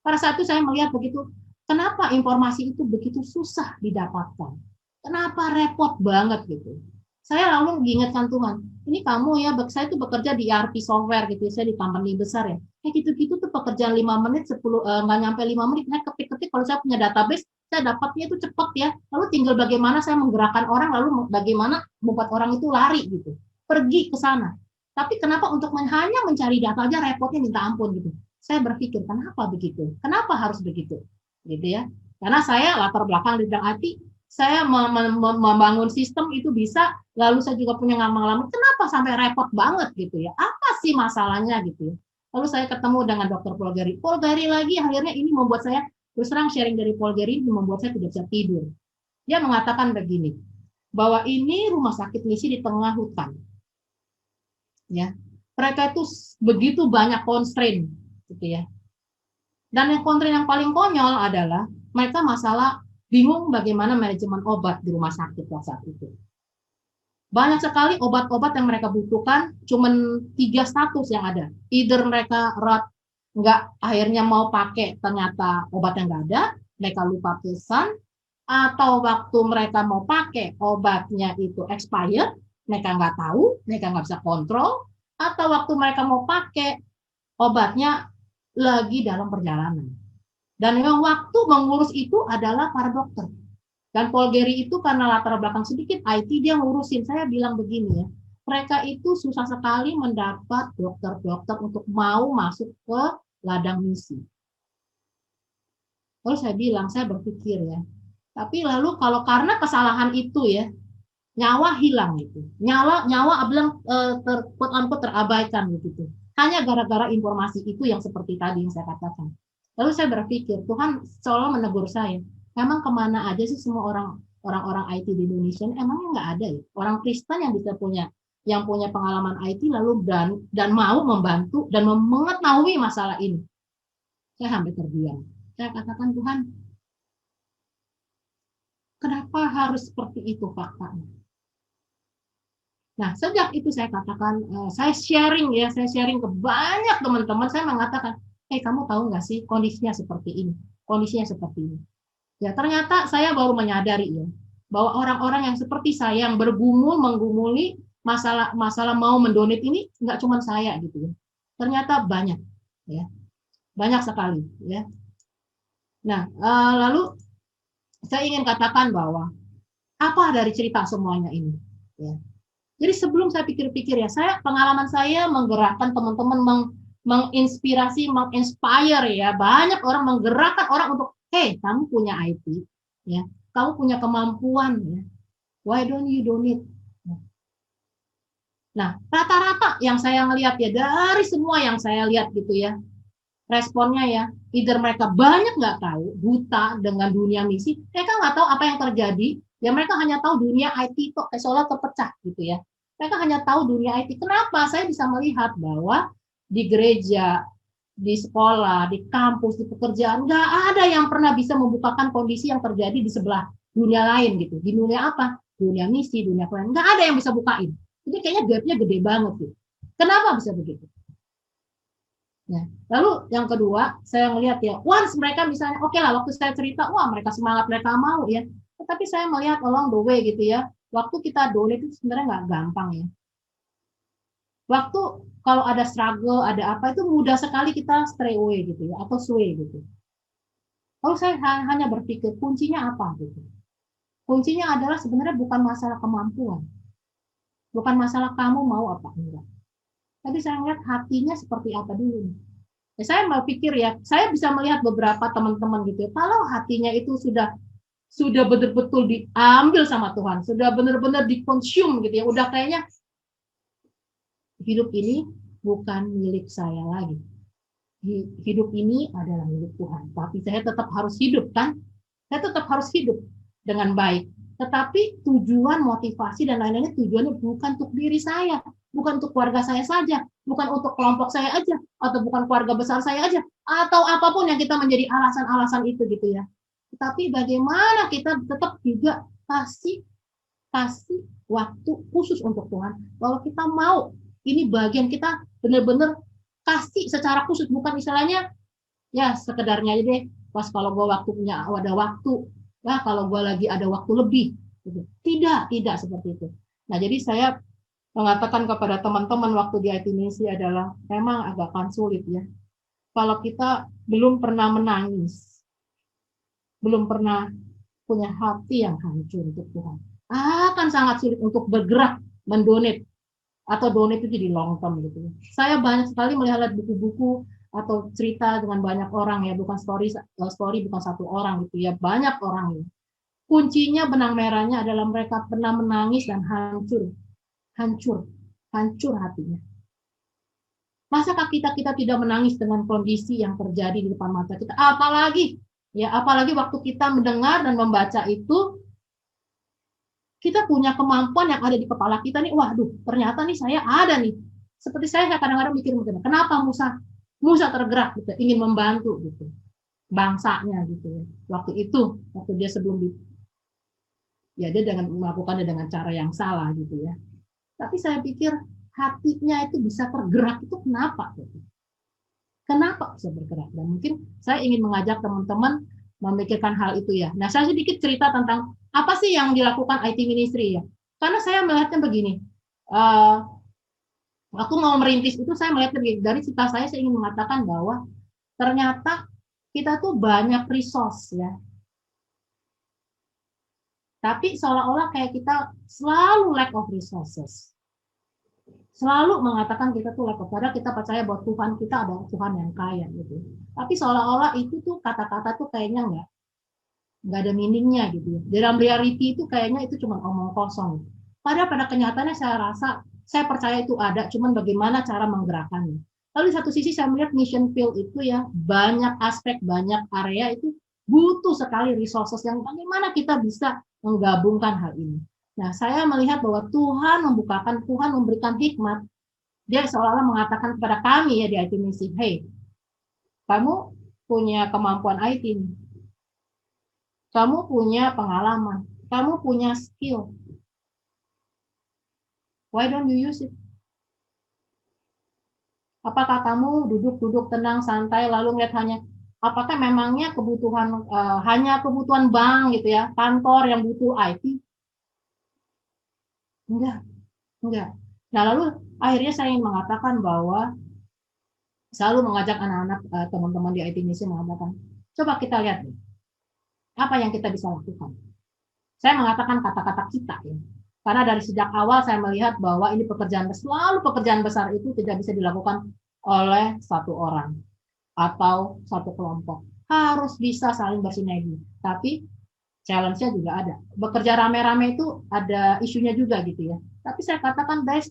Pada saat itu saya melihat begitu, kenapa informasi itu begitu susah didapatkan? Kenapa repot banget gitu? Saya lalu mengingatkan Tuhan, ini kamu ya, saya itu bekerja di ERP software gitu, saya di company besar ya. Kayak gitu-gitu tuh pekerjaan 5 menit, 10 nggak nyampe 5 menit, saya ketik-ketik kalau saya punya database, saya dapatnya itu cepat ya. Lalu tinggal bagaimana saya menggerakkan orang, lalu bagaimana membuat orang itu lari gitu, pergi ke sana. Tapi kenapa untuk hanya mencari data aja repotnya minta ampun gitu. Saya berpikir kenapa begitu? Kenapa harus begitu? Gitu ya. Karena saya latar belakang di bidang IT, saya membangun sistem itu bisa, lalu saya juga punya ngalaman, kenapa sampai repot banget gitu ya? Apa sih masalahnya gitu ya? Lalu saya ketemu dengan Dr. Paul Gary. Paul Gary lagi akhirnya ini membuat saya, terus terang sharing dari Paul Gary ini membuat saya tidak bisa tidur. Dia mengatakan begini, bahwa ini rumah sakit misi di tengah hutan. Ya, mereka itu begitu banyak constraint gitu ya. Dan yang constraint yang paling konyol adalah mereka masalah bingung bagaimana manajemen obat di rumah sakit saat itu. Banyak sekali obat-obat yang mereka butuhkan, cuman 3 status yang ada. Either mereka akhirnya mau pakai, ternyata obatnya nggak ada, mereka lupa pesan, atau waktu mereka mau pakai obatnya itu expired, mereka nggak tahu, mereka nggak bisa kontrol, atau waktu mereka mau pakai obatnya lagi dalam perjalanan. Dan memang waktu mengurus itu adalah para dokter. Dan Paul Gary itu karena latar belakang sedikit IT, dia ngurusin. Saya bilang begini ya, mereka itu susah sekali mendapat dokter-dokter untuk mau masuk ke ladang misi. Lalu saya bilang, saya berpikir ya, tapi lalu kalau karena kesalahan itu ya, nyawa hilang itu. Nyawa bilang terabaikan gitu. Hanya gara-gara informasi itu yang seperti tadi yang saya katakan. Lalu saya berpikir, Tuhan seolah menegur saya, emang kemana aja sih semua orang-orang IT di Indonesia, emangnya nggak ada ya? Orang Kristen yang bisa punya pengalaman IT lalu dan mau membantu dan mengetahui masalah ini. Saya hampir terdiam. Saya katakan, Tuhan, kenapa harus seperti itu faktanya? Nah, sejak itu saya katakan, saya sharing ke banyak teman-teman, saya mengatakan, kamu tahu nggak sih kondisinya seperti ini, Ya ternyata saya baru menyadari ya bahwa orang-orang yang seperti saya yang menggumuli masalah mau mendonate ini nggak cuma saya gitu ya. Ternyata banyak ya, banyak sekali ya. Nah lalu saya ingin katakan bahwa apa dari cerita semuanya ini ya. Jadi sebelum saya pikir-pikir ya, pengalaman saya menggerakkan teman-teman menginspire ya, banyak orang menggerakkan orang untuk, kamu punya IT, ya, kamu punya kemampuan, ya, why don't you donate? Nah, rata-rata yang saya lihat ya, dari semua yang saya lihat gitu ya, responnya ya, either mereka banyak nggak tahu, buta dengan dunia misi, mereka nggak tahu apa yang terjadi, ya mereka hanya tahu dunia IT itu seolah terpecah gitu ya. Mereka hanya tahu dunia IT. Kenapa? Saya bisa melihat bahwa di gereja, di sekolah, di kampus, di pekerjaan, nggak ada yang pernah bisa membukakan kondisi yang terjadi di sebelah dunia lain gitu. Di dunia apa? Dunia misi, dunia pelayanan. Nggak ada yang bisa bukain. Jadi kayaknya gapnya gede banget gitu. Kenapa bisa begitu? Nah, lalu yang kedua, saya melihat ya, once mereka misalnya, oke lah, waktu saya cerita, wah mereka semangat, mereka mau ya. Tetapi saya melihat along the way gitu ya, waktu kita donate itu sebenarnya nggak gampang ya. Waktu kalau ada struggle, ada apa, itu mudah sekali kita stray away gitu ya, atau sway gitu. Lalu saya hanya berpikir, kuncinya apa gitu. Kuncinya adalah sebenarnya bukan masalah kemampuan. Bukan masalah kamu mau apa enggak. Tapi saya melihat hatinya seperti apa dulu. Ya, saya mau pikir ya, saya bisa melihat beberapa teman-teman gitu ya, kalau hatinya itu sudah betul-betul diambil sama Tuhan, sudah benar-benar dikonsum gitu ya, udah kayaknya hidup ini bukan milik saya lagi. Hidup ini adalah milik Tuhan, tapi saya tetap harus hidup kan? Saya tetap harus hidup dengan baik. Tetapi tujuan, motivasi, dan lain-lainnya tujuannya bukan untuk diri saya, bukan untuk keluarga saya saja, bukan untuk kelompok saya aja, atau bukan keluarga besar saya aja, atau apapun yang kita menjadi alasan-alasan itu gitu ya. Tetapi bagaimana kita tetap juga kasih waktu khusus untuk Tuhan, bahwa kita mau, ini bagian kita benar-benar kasih secara khusus, bukan istilahnya ya sekedarnya aja deh, pas kalau gue waktunya ada waktu, ya kalau gue lagi ada waktu lebih, gitu. Tidak seperti itu. Nah, jadi saya mengatakan kepada teman-teman waktu di IT Misi adalah memang agak sulit ya. Kalau kita belum pernah menangis, belum pernah punya hati yang hancur untuk Tuhan, akan sangat sulit untuk bergerak mendonate atau donate itu jadi long term gitu. Saya banyak sekali melihat buku-buku atau cerita dengan banyak orang ya, bukan story bukan satu orang gitu ya, banyak orang ini. Kuncinya benang merahnya adalah mereka pernah menangis dan hancur hatinya. Masakah kita tidak menangis dengan kondisi yang terjadi di depan mata kita? Apalagi waktu kita mendengar dan membaca itu, kita punya kemampuan yang ada di kepala kita nih, waduh, ternyata nih saya ada nih. Seperti saya kadang-kadang mikir, kenapa Musa tergerak gitu, ingin membantu gitu bangsanya gitu ya. Waktu dia sebelum dia melakukannya dengan cara yang salah gitu ya. Tapi saya pikir hatinya itu bisa tergerak itu kenapa? Gitu. Kenapa bisa bergerak? Dan mungkin saya ingin mengajak teman-teman memikirkan hal itu ya. Nah, saya sedikit cerita tentang apa sih yang dilakukan IT Ministry ya. Karena saya melihatnya begini, aku mau merintis itu saya melihatnya begini, dari cerita saya ingin mengatakan bahwa ternyata kita tuh banyak resource ya. Tapi seolah-olah kayak kita selalu lack of resources. Selalu mengatakan kita tuh lack of, padahal kita percaya bahwa Tuhan kita adalah Tuhan yang kaya gitu. Tapi seolah-olah itu tuh kata-kata tuh kayaknya nggak ada meaningnya gitu ya. Dalam reality itu kayaknya itu cuma omong kosong. Padahal pada kenyataannya saya percaya itu ada, cuman bagaimana cara menggerakkannya. Lalu di satu sisi saya melihat mission field itu ya, banyak aspek, banyak area itu butuh sekali resources yang bagaimana kita bisa menggabungkan hal ini. Nah, saya melihat bahwa Tuhan memberikan hikmat. Dia seolah-olah mengatakan kepada kami ya di IT Misi, hey, kamu punya kemampuan IT, kamu punya pengalaman, kamu punya skill. Why don't you use it? Apakah kamu duduk tenang, santai, lalu ngeliat apakah memangnya kebutuhan hanya kebutuhan bank gitu ya, kantor yang butuh IT? Enggak. Nah, lalu akhirnya saya ingin mengatakan bahwa selalu mengajak anak-anak teman-teman di IT Misi mengatakan, coba kita lihat nih, apa yang kita bisa lakukan. Saya mengatakan kata-kata kita ya. Karena dari sejak awal saya melihat bahwa ini pekerjaan besar itu tidak bisa dilakukan oleh satu orang atau satu kelompok. Harus bisa saling bersinergi. Tapi challenge-nya juga ada. Bekerja rame-rame itu ada isunya juga gitu ya. Tapi saya katakan there's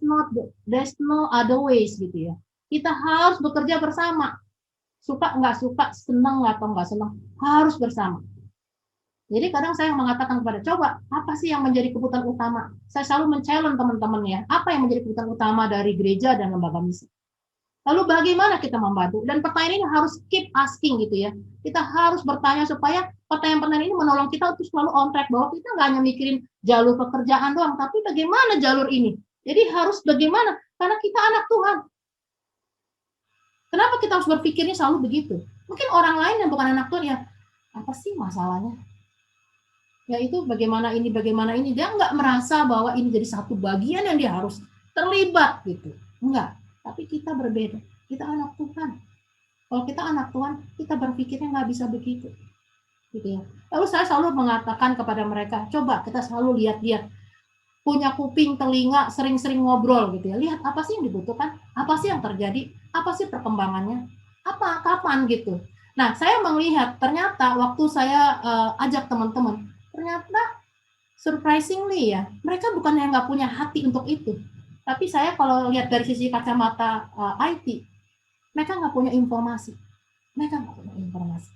no other ways gitu ya. Kita harus bekerja bersama. Suka nggak suka, senang atau nggak senang, harus bersama. Jadi kadang saya mengatakan kepada, coba apa sih yang menjadi kebutuhan utama? Saya selalu men-challenge teman-teman ya, apa yang menjadi kebutuhan utama dari gereja dan lembaga misi. Lalu bagaimana kita membantu? Dan pertanyaan ini harus keep asking gitu ya. Kita harus bertanya supaya pertanyaan-pertanyaan ini menolong kita untuk selalu on track, bahwa kita nggak hanya mikirin jalur pekerjaan doang, tapi bagaimana jalur ini. Jadi harus bagaimana, Karena kita anak Tuhan. Kenapa kita harus berpikirnya selalu begitu? Mungkin orang lain yang bukan anak Tuhan ya, apa sih masalahnya? Ya itu bagaimana ini, dia nggak merasa bahwa ini jadi satu bagian yang dia harus terlibat gitu. Enggak, tapi kita berbeda. Kita anak Tuhan. Kalau kita anak Tuhan, kita berpikirnya nggak bisa begitu. Gitu ya. Lalu saya selalu mengatakan kepada mereka, coba kita selalu lihat-lihat. Punya kuping, telinga, sering-sering ngobrol gitu ya. Lihat apa sih yang dibutuhkan, apa sih yang terjadi, apa sih perkembangannya, apa, kapan gitu. Nah, saya melihat ternyata waktu saya ajak teman-teman, ternyata surprisingly ya, mereka bukan yang nggak punya hati untuk itu. Tapi saya kalau lihat dari sisi kacamata IT, mereka nggak punya informasi. Mereka nggak punya informasi.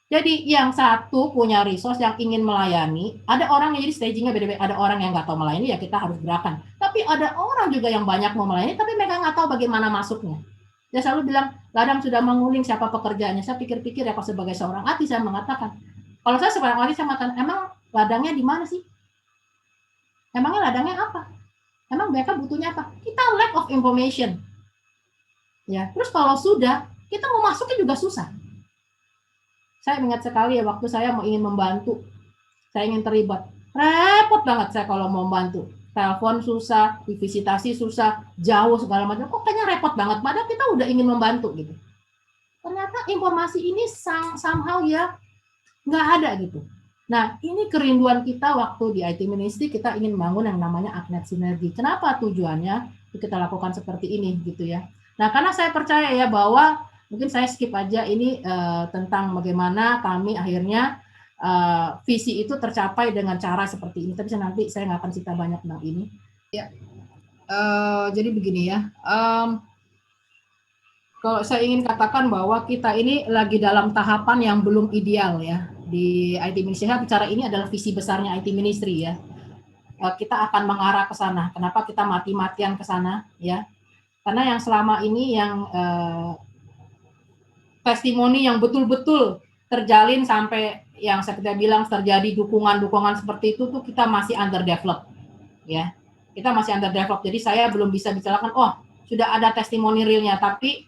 Jadi yang satu punya resource yang ingin melayani, ada orang yang jadi stagingnya beda-beda, ada orang yang nggak tahu melayani, ya kita harus gerakan. Tapi ada orang juga yang banyak mau melayani, tapi mereka nggak tahu bagaimana masuknya. Dia selalu bilang, ladang sudah menguling siapa pekerjaannya. Saya pikir-pikir ya, kalau sebagai seorang artis saya mengatakan, kalau saya seorang artis saya mengatakan, emang ladangnya di mana sih? Emangnya ladangnya apa? Emang mereka butuhnya apa? Kita lack of information. Ya, terus kalau sudah, kita mau masuknya juga susah. Saya ingat sekali ya waktu saya ingin membantu, saya ingin terlibat, repot banget saya kalau mau membantu. Telepon susah, visitasi susah, jauh segala macam. Kok kayaknya repot banget, padahal kita udah ingin membantu gitu. Ternyata informasi ini somehow ya nggak ada gitu. Nah, ini kerinduan kita waktu di IT Ministry, kita ingin membangun yang namanya Agnet Sinergi. Kenapa tujuannya kita lakukan seperti ini gitu ya. Nah, karena saya percaya ya bahwa mungkin saya skip aja ini tentang bagaimana kami akhirnya visi itu tercapai dengan cara seperti ini. Tapi nanti saya nggak akan cerita banyak tentang ini. Ya, jadi begini ya. Kalau saya ingin katakan bahwa kita ini lagi dalam tahapan yang belum ideal ya di IT Ministry. Saya bicara ini adalah visi besarnya IT Ministry ya. Kita akan mengarah ke sana. Kenapa kita mati-matian ke sana ya? Karena yang selama ini yang testimoni yang betul-betul terjalin sampai yang saya bilang terjadi dukungan-dukungan seperti itu tuh kita masih underdeveloped ya. Kita masih underdeveloped. Jadi saya belum bisa bicarakan oh sudah ada testimoni realnya, tapi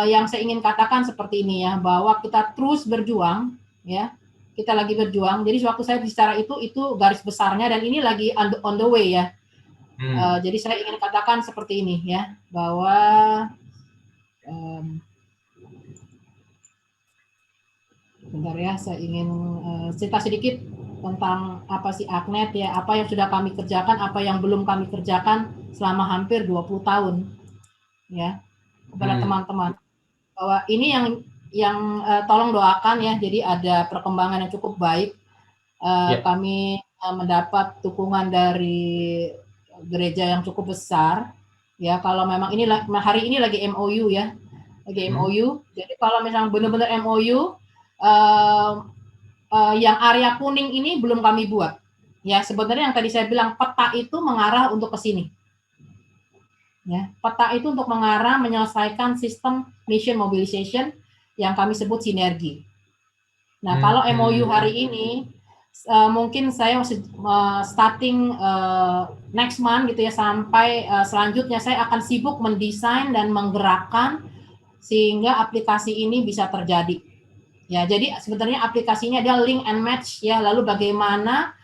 yang saya ingin katakan seperti ini ya, bahwa kita terus berjuang ya. Kita lagi berjuang. Jadi waktu saya bicara itu garis besarnya dan ini lagi on the way ya. Jadi saya ingin katakan seperti ini ya, bahwa bentar ya, saya ingin cerita sedikit tentang apa sih Agnet ya, apa yang sudah kami kerjakan, apa yang belum kami kerjakan selama hampir 20 tahun ya, kepada teman-teman. Bahwa ini yang tolong doakan ya, jadi ada perkembangan yang cukup baik. Kami mendapat dukungan dari gereja yang cukup besar ya. Kalau memang ini hari ini lagi MOU ya, lagi MOU. Jadi kalau misalnya benar-benar MOU yang area kuning ini belum kami buat ya. Sebenarnya yang tadi saya bilang peta itu mengarah untuk ke sini ya. Peta itu untuk mengarah menyelesaikan sistem mission mobilization yang kami sebut sinergi. Nah, kalau MOU hari ini mungkin saya starting next month gitu ya, sampai selanjutnya saya akan sibuk mendesain dan menggerakkan sehingga aplikasi ini bisa terjadi. Ya, jadi sebenarnya aplikasinya adalah link and match ya, lalu bagaimana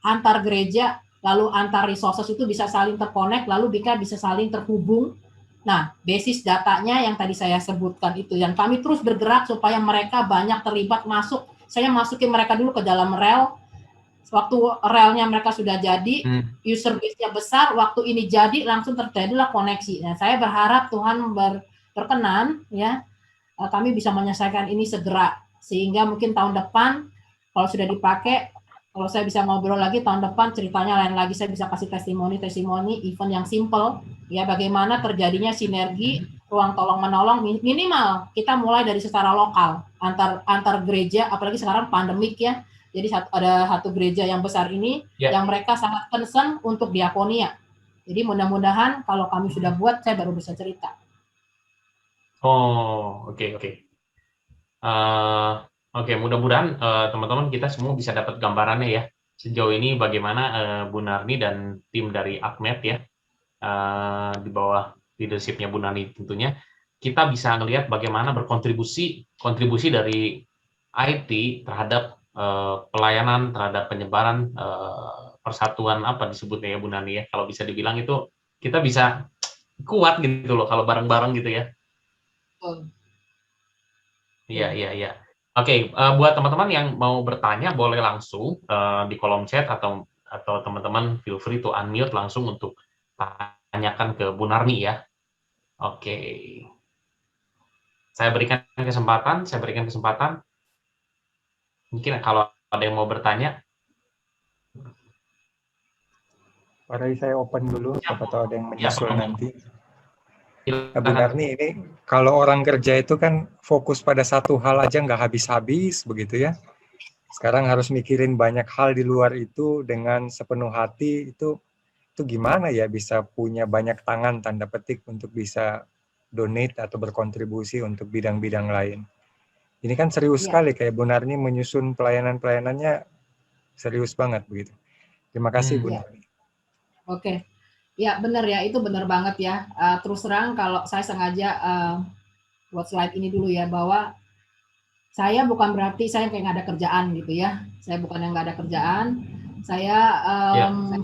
antar gereja lalu antar resources itu bisa saling terkonek, lalu bisa saling terhubung. Nah, basis datanya yang tadi saya sebutkan itu, dan kami terus bergerak supaya mereka banyak terlibat masuk. Saya masukin mereka dulu ke dalam rel. Waktu relnya mereka sudah jadi, user base-nya besar, waktu ini jadi langsung terjadilah koneksi. Nah, saya berharap Tuhan berkenan ya, kami bisa menyelesaikan ini segera, sehingga mungkin tahun depan kalau sudah dipakai, kalau saya bisa ngobrol lagi tahun depan ceritanya lain lagi, saya bisa kasih testimoni event yang simple ya, bagaimana terjadinya sinergi ruang tolong menolong. Minimal kita mulai dari secara lokal antar gereja, apalagi sekarang pandemik ya. Jadi ada satu gereja yang besar ini yang mereka sangat concern untuk diakonia. Jadi mudah-mudahan kalau kami sudah buat, saya baru bisa cerita. Oh, oke. Oke, mudah-mudahan teman-teman kita semua bisa dapat gambarannya ya. sejauh ini bagaimana Bu Narni dan tim dari Akmed ya, di bawah leadership-nya Bu Narni tentunya, kita bisa ngelihat bagaimana kontribusi dari IT terhadap pelayanan, terhadap penyebaran persatuan apa disebutnya ya Bu Narni ya, kalau bisa dibilang itu kita bisa kuat gitu loh kalau bareng-bareng gitu ya. Iya, iya, iya. Oke, buat teman-teman yang mau bertanya boleh langsung di kolom chat atau teman-teman feel free to unmute langsung untuk tanyakan ke Bu Narni ya. Oke. Saya berikan kesempatan. Mungkin kalau ada yang mau bertanya. Mari saya open dulu, siapa tahu ada yang menyusul nanti. Bu Silakan. Narni, ini kalau orang kerja itu kan fokus pada satu hal aja nggak habis-habis begitu ya. Sekarang harus mikirin banyak hal di luar itu dengan sepenuh hati, itu gimana ya bisa punya banyak tangan tanda petik untuk bisa donate atau berkontribusi untuk bidang-bidang lain. Ini kan serius sekali, kayak Bu Narni menyusun pelayanan-pelayanannya serius banget begitu. Terima kasih Bu Narni. Oke. Ya, benar ya, itu benar banget ya. Terus terang kalau saya sengaja buat slide ini dulu ya, bahwa saya bukan berarti saya kayak nggak ada kerjaan gitu ya. Saya bukan yang nggak ada kerjaan. Saya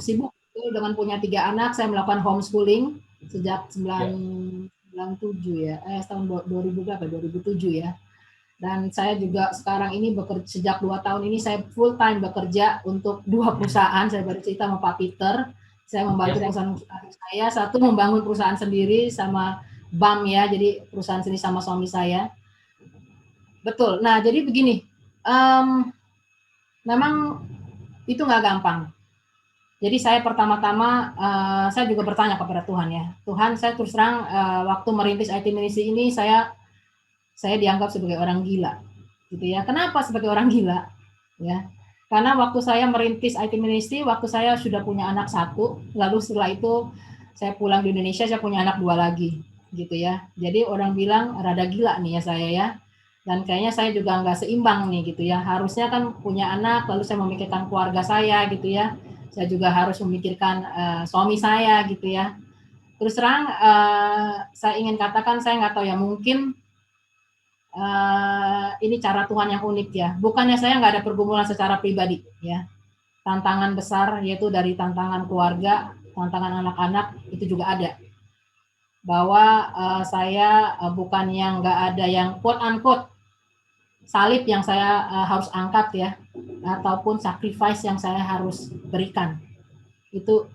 sibuk dengan punya 3 anak. Saya melakukan homeschooling sejak 97 ya. Tahun 2000 berapa? 2007 ya. Dan saya juga sekarang ini bekerja sejak 2 tahun ini saya full time bekerja untuk 2 perusahaan. Saya baru cerita sama Pak Peter. Saya membantu perusahaan saya, satu membangun perusahaan sendiri sama BAM ya, jadi perusahaan sendiri sama suami saya. Betul. Nah, jadi begini, memang itu nggak gampang. Jadi saya pertama-tama, saya juga bertanya kepada Tuhan ya. Tuhan, saya terus terang waktu merintis IT Ministry ini, saya dianggap sebagai orang gila. Gitu ya. Kenapa sebagai orang gila? Ya. Karena waktu saya merintis IT Ministry, waktu saya sudah punya anak 1, lalu setelah itu saya pulang di Indonesia, saya punya anak 2 lagi, gitu ya. Jadi orang bilang rada gila nih ya saya ya. Dan kayaknya saya juga nggak seimbang nih gitu ya. Harusnya kan punya anak, lalu saya memikirkan keluarga saya gitu ya. Saya juga harus memikirkan suami saya gitu ya. Terus terang saya ingin katakan, saya nggak tahu ya, mungkin ini cara Tuhan yang unik ya. Bukannya saya nggak ada pergumulan secara pribadi ya. Tantangan besar yaitu dari tantangan keluarga, tantangan anak-anak itu juga ada. Bahwa saya bukan yang nggak ada yang quote unquote salib yang saya harus angkat ya, ataupun sacrifice yang saya harus berikan. Itu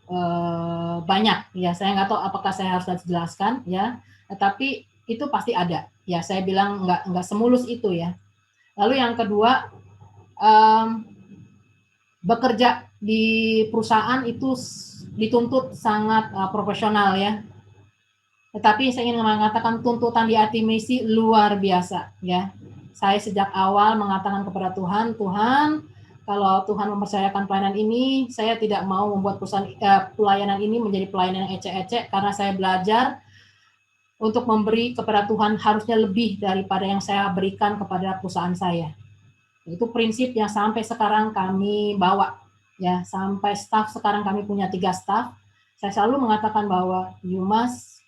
banyak ya. Saya nggak tahu apakah saya harus jelaskan ya. Tetapi itu pasti ada. Ya, saya bilang nggak semulus itu ya. Lalu yang kedua, bekerja di perusahaan itu dituntut sangat profesional ya. Tetapi saya ingin mengatakan tuntutan di IT Ministry luar biasa ya. Saya sejak awal mengatakan kepada Tuhan, Tuhan, kalau Tuhan mempercayakan pelayanan ini, saya tidak mau membuat pelayanan ini menjadi pelayanan yang ecek-ecek, karena saya belajar untuk memberi kepada Tuhan harusnya lebih daripada yang saya berikan kepada perusahaan saya. Itu prinsip yang sampai sekarang kami bawa. Ya, sampai staff sekarang kami punya 3 staff. Saya selalu mengatakan bahwa you must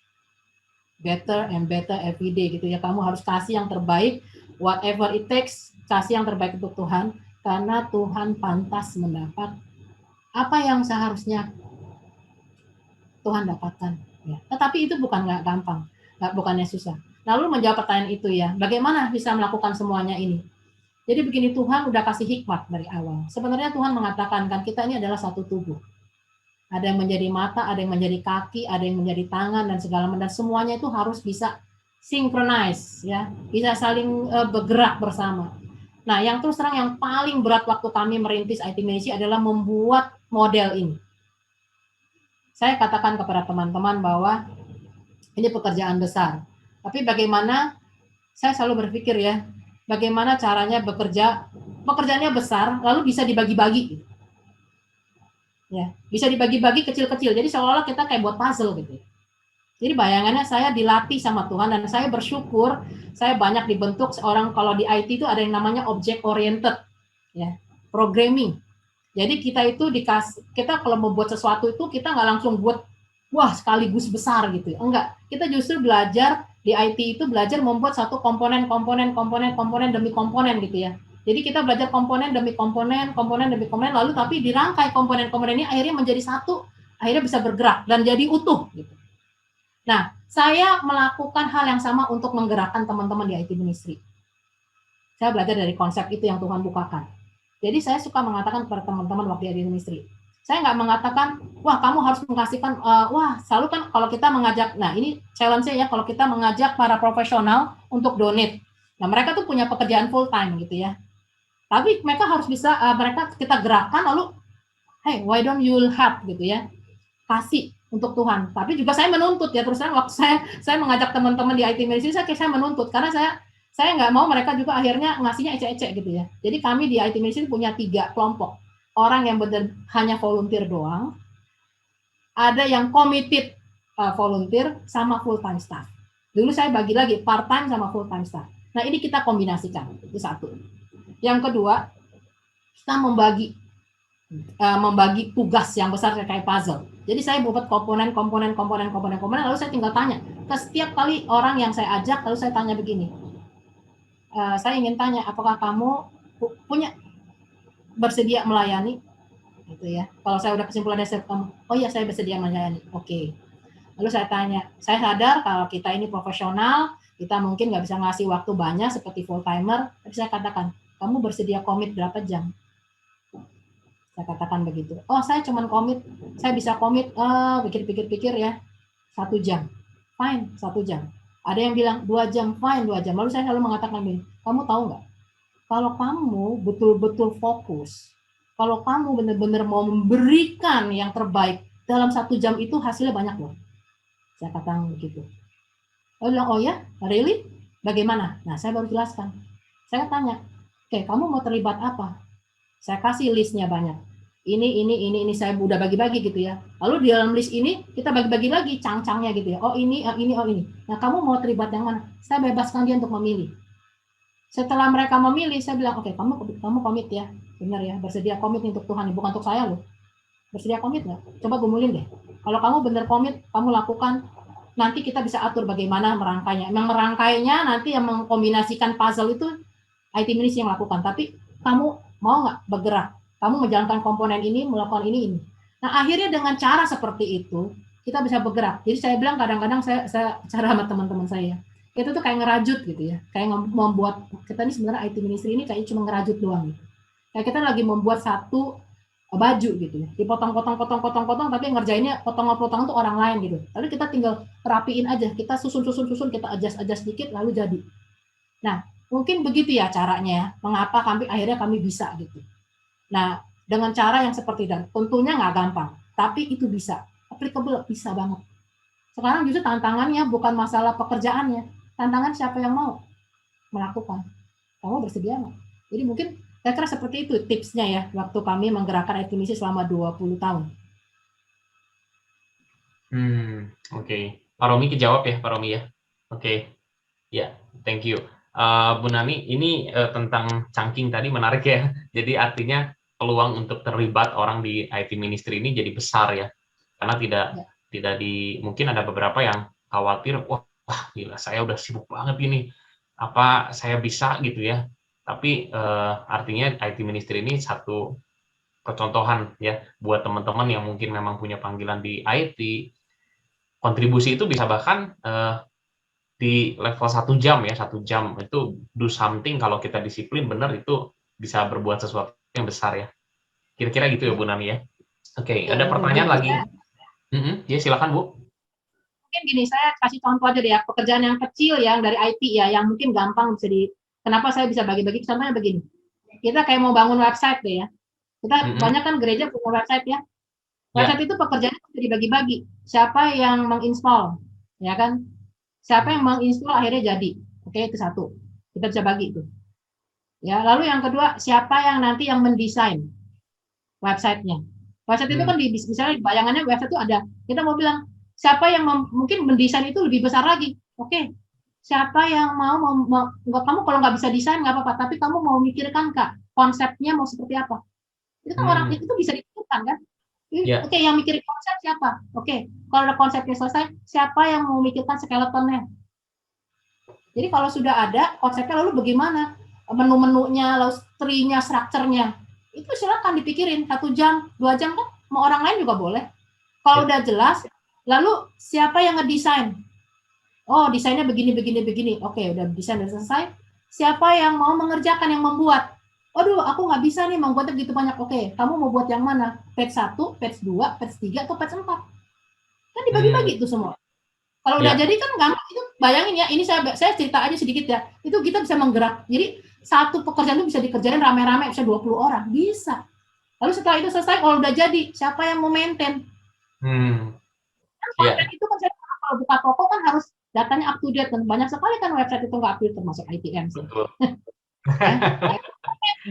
better and better every day gitu ya. Kamu harus kasih yang terbaik, whatever it takes, kasih yang terbaik untuk Tuhan, karena Tuhan pantas mendapat apa yang seharusnya Tuhan dapatkan. Ya. Tetapi itu bukan nggak gampang. Bukannya susah. Lalu menjawab pertanyaan itu ya, bagaimana bisa melakukan semuanya ini? Jadi begini, Tuhan udah kasih hikmat dari awal. Sebenarnya Tuhan mengatakan kan kita ini adalah satu tubuh. Ada yang menjadi mata, ada yang menjadi kaki, ada yang menjadi tangan dan segala macam. Dan semuanya itu harus bisa synchronize ya, bisa saling bergerak bersama. Nah, yang terus terang yang paling berat waktu kami merintis IT Ministry adalah membuat model ini. Saya katakan kepada teman-teman bahwa ini pekerjaan besar. Tapi bagaimana, saya selalu berpikir ya, bagaimana caranya pekerjaannya besar, lalu bisa dibagi-bagi. Ya, bisa dibagi-bagi kecil-kecil. Jadi seolah-olah kita kayak buat puzzle gitu. Jadi bayangannya saya dilatih sama Tuhan dan saya bersyukur saya banyak dibentuk seorang, kalau di IT itu ada yang namanya object oriented, ya, programming. Jadi kita kalau mau buat sesuatu itu kita nggak langsung buat wah sekaligus besar gitu ya. Enggak, kita justru belajar di IT itu belajar membuat satu komponen demi komponen gitu ya. Jadi kita belajar komponen demi komponen demi komponen, lalu tapi dirangkai komponen-komponen ini akhirnya menjadi satu, akhirnya bisa bergerak dan jadi utuh gitu. Nah, saya melakukan hal yang sama untuk menggerakkan teman-teman di IT Ministry. Saya belajar dari konsep itu yang Tuhan bukakan. Jadi saya suka mengatakan kepada teman-teman waktu di IT Ministry, saya nggak mengatakan, wah kamu harus mengkasihkan, wah selalu kan kalau kita mengajak, nah ini challenge-nya ya, kalau kita mengajak para profesional untuk donate. Nah mereka tuh punya pekerjaan full time gitu ya. Tapi mereka harus bisa, mereka kita gerakkan lalu, hey why don't you help gitu ya, kasih untuk Tuhan. Tapi juga saya menuntut ya, terus terang waktu saya mengajak teman-teman di IT Ministry, saya menuntut karena saya nggak mau mereka juga akhirnya ngasihnya ecek-ecek gitu ya. Jadi kami di IT Ministry punya 3 kelompok. Orang yang benar hanya volunteer doang, ada yang committed volunteer sama full time staff. Dulu saya bagi lagi part time sama full time staff. Nah ini kita kombinasikan, itu satu. Yang kedua, kita membagi tugas yang besar kayak puzzle. Jadi saya buat komponen, lalu saya tinggal tanya ke setiap kali orang yang saya ajak, lalu saya tanya begini. Saya ingin tanya, apakah kamu punya bersedia melayani, gitu ya. Kalau saya udah kesimpulan dari kamu, oh iya saya bersedia melayani, oke. Lalu saya tanya, saya sadar kalau kita ini profesional, kita mungkin nggak bisa ngasih waktu banyak seperti full timer, tapi saya katakan, kamu bersedia komit berapa jam? Saya katakan begitu. Oh saya cuma komit, saya bisa komit, pikir-pikir ya, 1 jam, fine 1 jam. Ada yang bilang 2 jam, fine 2 jam. Lalu saya selalu mengatakan begini, kamu tahu nggak? Kalau kamu betul-betul fokus, kalau kamu benar-benar mau memberikan yang terbaik, dalam 1 jam itu hasilnya banyak loh. Saya katakan begitu. Lalu bilang, oh ya, really? Bagaimana? Nah, saya baru jelaskan. Saya tanya, oke, kamu mau terlibat apa? Saya kasih listnya banyak. Ini, saya udah bagi-bagi gitu ya. Lalu di dalam list ini, kita bagi-bagi lagi cang-cangnya gitu ya. Oh ini. Nah, kamu mau terlibat yang mana? Saya bebaskan dia untuk memilih. Setelah mereka memilih, saya bilang, oke, kamu komit ya, benar ya, bersedia komit untuk Tuhan, bukan untuk saya loh. Bersedia komit nggak? Coba gumulin deh. Kalau kamu benar komit, kamu lakukan, nanti kita bisa atur bagaimana merangkainya. Memang merangkainya nanti yang mengkombinasikan puzzle itu IT Ministry yang melakukan. Tapi kamu mau nggak bergerak? Kamu menjalankan komponen ini, melakukan ini. Nah, akhirnya dengan cara seperti itu, kita bisa bergerak. Jadi saya bilang kadang-kadang saya bicara sama teman-teman saya, itu tuh kayak ngerajut gitu ya, kayak membuat, kita ini sebenarnya IT Ministry ini kayak cuma ngerajut doang gitu. Kayak kita lagi membuat satu baju gitu ya, dipotong-potong, tapi ngerjainnya potong-potong itu orang lain gitu. Lalu kita tinggal rapiin aja, kita susun, kita adjust dikit lalu jadi. Nah, mungkin begitu ya caranya ya, mengapa akhirnya kami bisa gitu. Nah, dengan cara yang seperti itu, tentunya nggak gampang, tapi itu bisa, applicable, bisa banget. Sekarang justru tantangannya bukan masalah pekerjaannya, tantangan siapa yang mau melakukan. Kamu bersedia nggak? Jadi mungkin saya kira seperti itu tipsnya ya, waktu kami menggerakkan IT Ministry selama 20 tahun. Oke. Pak Romi kejawab ya, Pak Romi ya? Oke. Ya, thank you. Bu Nani, ini tentang chunking tadi menarik ya. Jadi artinya peluang untuk terlibat orang di IT Ministry ini jadi besar ya. Karena tidak mungkin ada beberapa yang khawatir, wah gila saya udah sibuk banget ini, apa saya bisa gitu ya. Tapi artinya IT Ministry ini satu percontohan ya buat teman-teman yang mungkin memang punya panggilan di IT, kontribusi itu bisa bahkan di level 1 jam ya, 1 jam itu do something, kalau kita disiplin benar itu bisa berbuat sesuatu yang besar ya. Kira-kira gitu ya Bu Nani ya. Oke, ada pertanyaan lagi. Ya silakan Bu. Mungkin gini, saya kasih contoh aja deh ya, pekerjaan yang kecil yang dari IT ya, yang mungkin gampang bisa kenapa saya bisa bagi-bagi, contohnya begini. Kita kayak mau bangun website deh ya. Kita banyak kan gereja punya website ya. Website itu pekerjaannya bisa dibagi-bagi. Siapa yang menginstall, ya kan? Siapa yang menginstall akhirnya jadi. Oke, itu satu. Kita bisa bagi itu. Ya, lalu yang kedua, siapa yang nanti yang mendesain website-nya. Website itu kan misalnya bayangannya website itu ada. Kita mau bilang siapa yang mungkin mendesain itu lebih besar lagi. Oke. Siapa yang kamu kalau nggak bisa desain nggak apa-apa, tapi kamu mau mikirkan Kak, konsepnya mau seperti apa? Itu kan orang itu bisa ditentukan kan. Ya. Oke, yang mikirin konsep siapa? Oke, kalau ada konsepnya selesai, siapa yang mau memikirkan skeletonnya? Jadi kalau sudah ada konsepnya, lalu bagaimana menu-menunya, lalu tree-nya, structure-nya, itu silakan dipikirin 1 jam, 2 jam kan, mau orang lain juga boleh. Kalau udah jelas, lalu siapa yang ngedesain? Oh, desainnya begini, begini, begini. Oke, udah desain udah selesai. Siapa yang mau mengerjakan, yang membuat? Aduh, aku nggak bisa nih membuatnya begitu banyak. Oke, kamu mau buat yang mana? Page 1, page 2, page 3, atau page 4? Kan dibagi-bagi itu semua. Kalau udah jadi kan gampang, itu bayangin ya, ini saya cerita aja sedikit ya, itu kita bisa menggerak. Jadi satu pekerjaan itu bisa dikerjain rame-rame, bisa 20 orang, bisa. Lalu setelah itu selesai, kalau udah jadi, siapa yang mau maintain? Kan itu kan saya kalau buka toko kan harus datanya up to date, dan banyak sekali kan website itu nggak update, termasuk ITM sih.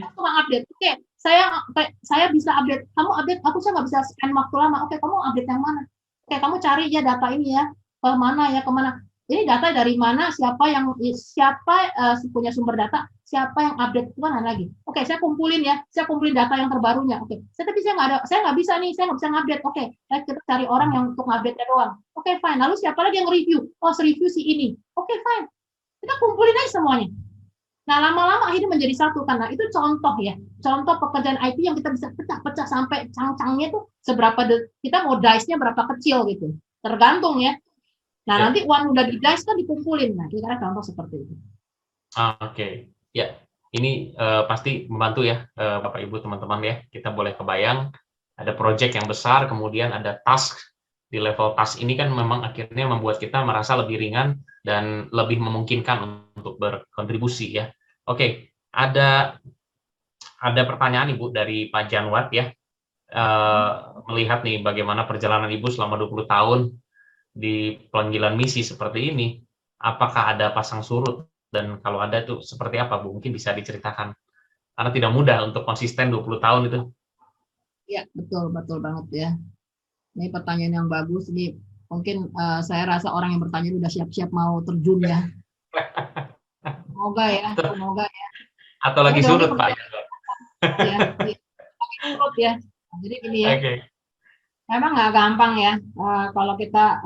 Aku nggak update. Oke, saya bisa update. Kamu update, saya nggak bisa spend waktu lama. Oke, kamu update yang mana? Oke, kamu cari ya data ini ya, kemana. Ini data dari mana, siapa punya sumber data, siapa yang update kemana lagi. Oke, saya kumpulin data yang terbarunya. Oke, tapi saya nggak bisa ngupdate. Oke, kita cari orang yang untuk ngupdate-nya doang. Oke, fine. Lalu siapa lagi yang review? Oh, review si ini. Oke, fine. Kita kumpulin aja semuanya. Nah, lama-lama akhirnya menjadi satu, karena itu contoh ya, contoh pekerjaan IT yang kita bisa pecah-pecah sampai cang-cangnya tuh seberapa, kita mau dice-nya berapa kecil gitu, tergantung ya. Nah, nanti uang udah di-dice kan dikumpulin, nah kira-kira contoh seperti itu. Oke, ya, ini pasti membantu ya, Bapak Ibu teman-teman ya, kita boleh kebayang, ada project yang besar, kemudian ada task, di level task ini kan memang akhirnya membuat kita merasa lebih ringan, dan lebih memungkinkan untuk berkontribusi ya. Oke, ada pertanyaan Ibu dari Pak Janwat ya, melihat nih bagaimana perjalanan Ibu selama 20 tahun di panggilan misi seperti ini, apakah ada pasang surut, dan kalau ada itu seperti apa Bu? Mungkin bisa diceritakan, karena tidak mudah untuk konsisten 20 tahun itu. Ya, betul banget ya. Ini pertanyaan yang bagus, ini mungkin saya rasa orang yang bertanya udah siap-siap mau terjun ya. Semoga ya. Atau lagi surut Pak? Ya, lagi surut ya. Jadi gini ya. Memang nggak gampang ya, kalau kita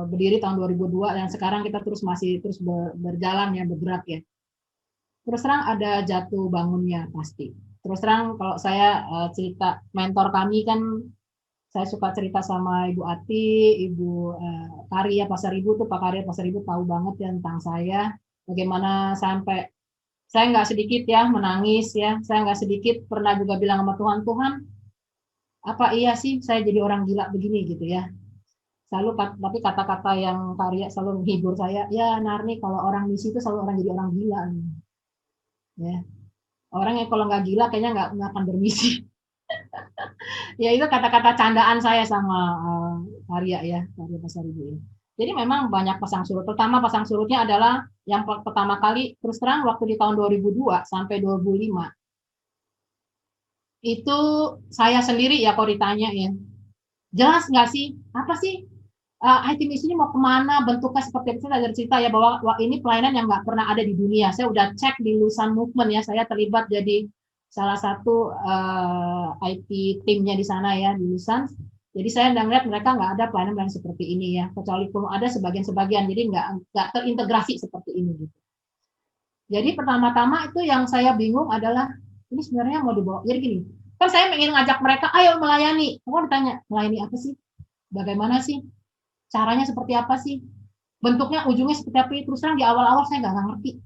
berdiri tahun 2002 dan sekarang kita masih terus berjalan ya, bergerak ya. Terus terang ada jatuh bangunnya pasti. Terus terang kalau saya cerita mentor kami kan, saya suka cerita sama Ibu Ati, Ibu Karya Pasar Ibu tuh, Pak Karya Pasar Ibu tahu banget ya tentang saya, bagaimana sampai saya nggak sedikit ya menangis ya, saya nggak sedikit pernah juga bilang sama Tuhan, apa iya sih saya jadi orang gila begini gitu ya. Tapi kata-kata yang Karya selalu menghibur saya, ya Narni, kalau orang misi itu selalu orang jadi orang gila ya. Orang yang kalau nggak gila kayaknya nggak akan bermisi. Ya itu kata-kata candaan saya sama Karya ya, Karya Pasar Ibu ya. Jadi memang banyak pasang surut. Pertama pasang surutnya adalah yang pertama kali, terus terang waktu di tahun 2002 sampai 2005 itu saya sendiri ya, kalau ditanya ya, jelas nggak sih apa sih IT misi ini mau kemana, bentuknya seperti itu. Saya ada cerita ya bahwa ini pelayanan yang nggak pernah ada di dunia. Saya udah cek di lulusan movement ya, saya terlibat jadi salah satu IT timnya di sana ya, di lulusan. Jadi saya udah ngeliat mereka nggak ada pelayanan seperti ini ya, kecuali pun ada sebagian-sebagian, jadi nggak terintegrasi seperti ini gitu. Jadi pertama-tama itu yang saya bingung adalah, ini sebenarnya mau dibawa, jadi gini, kan saya ingin ngajak mereka, ayo melayani. Kamu ditanya, melayani apa sih? Bagaimana sih? Caranya seperti apa sih? Bentuknya, ujungnya seperti apa? Terus terang di awal-awal saya nggak ngerti.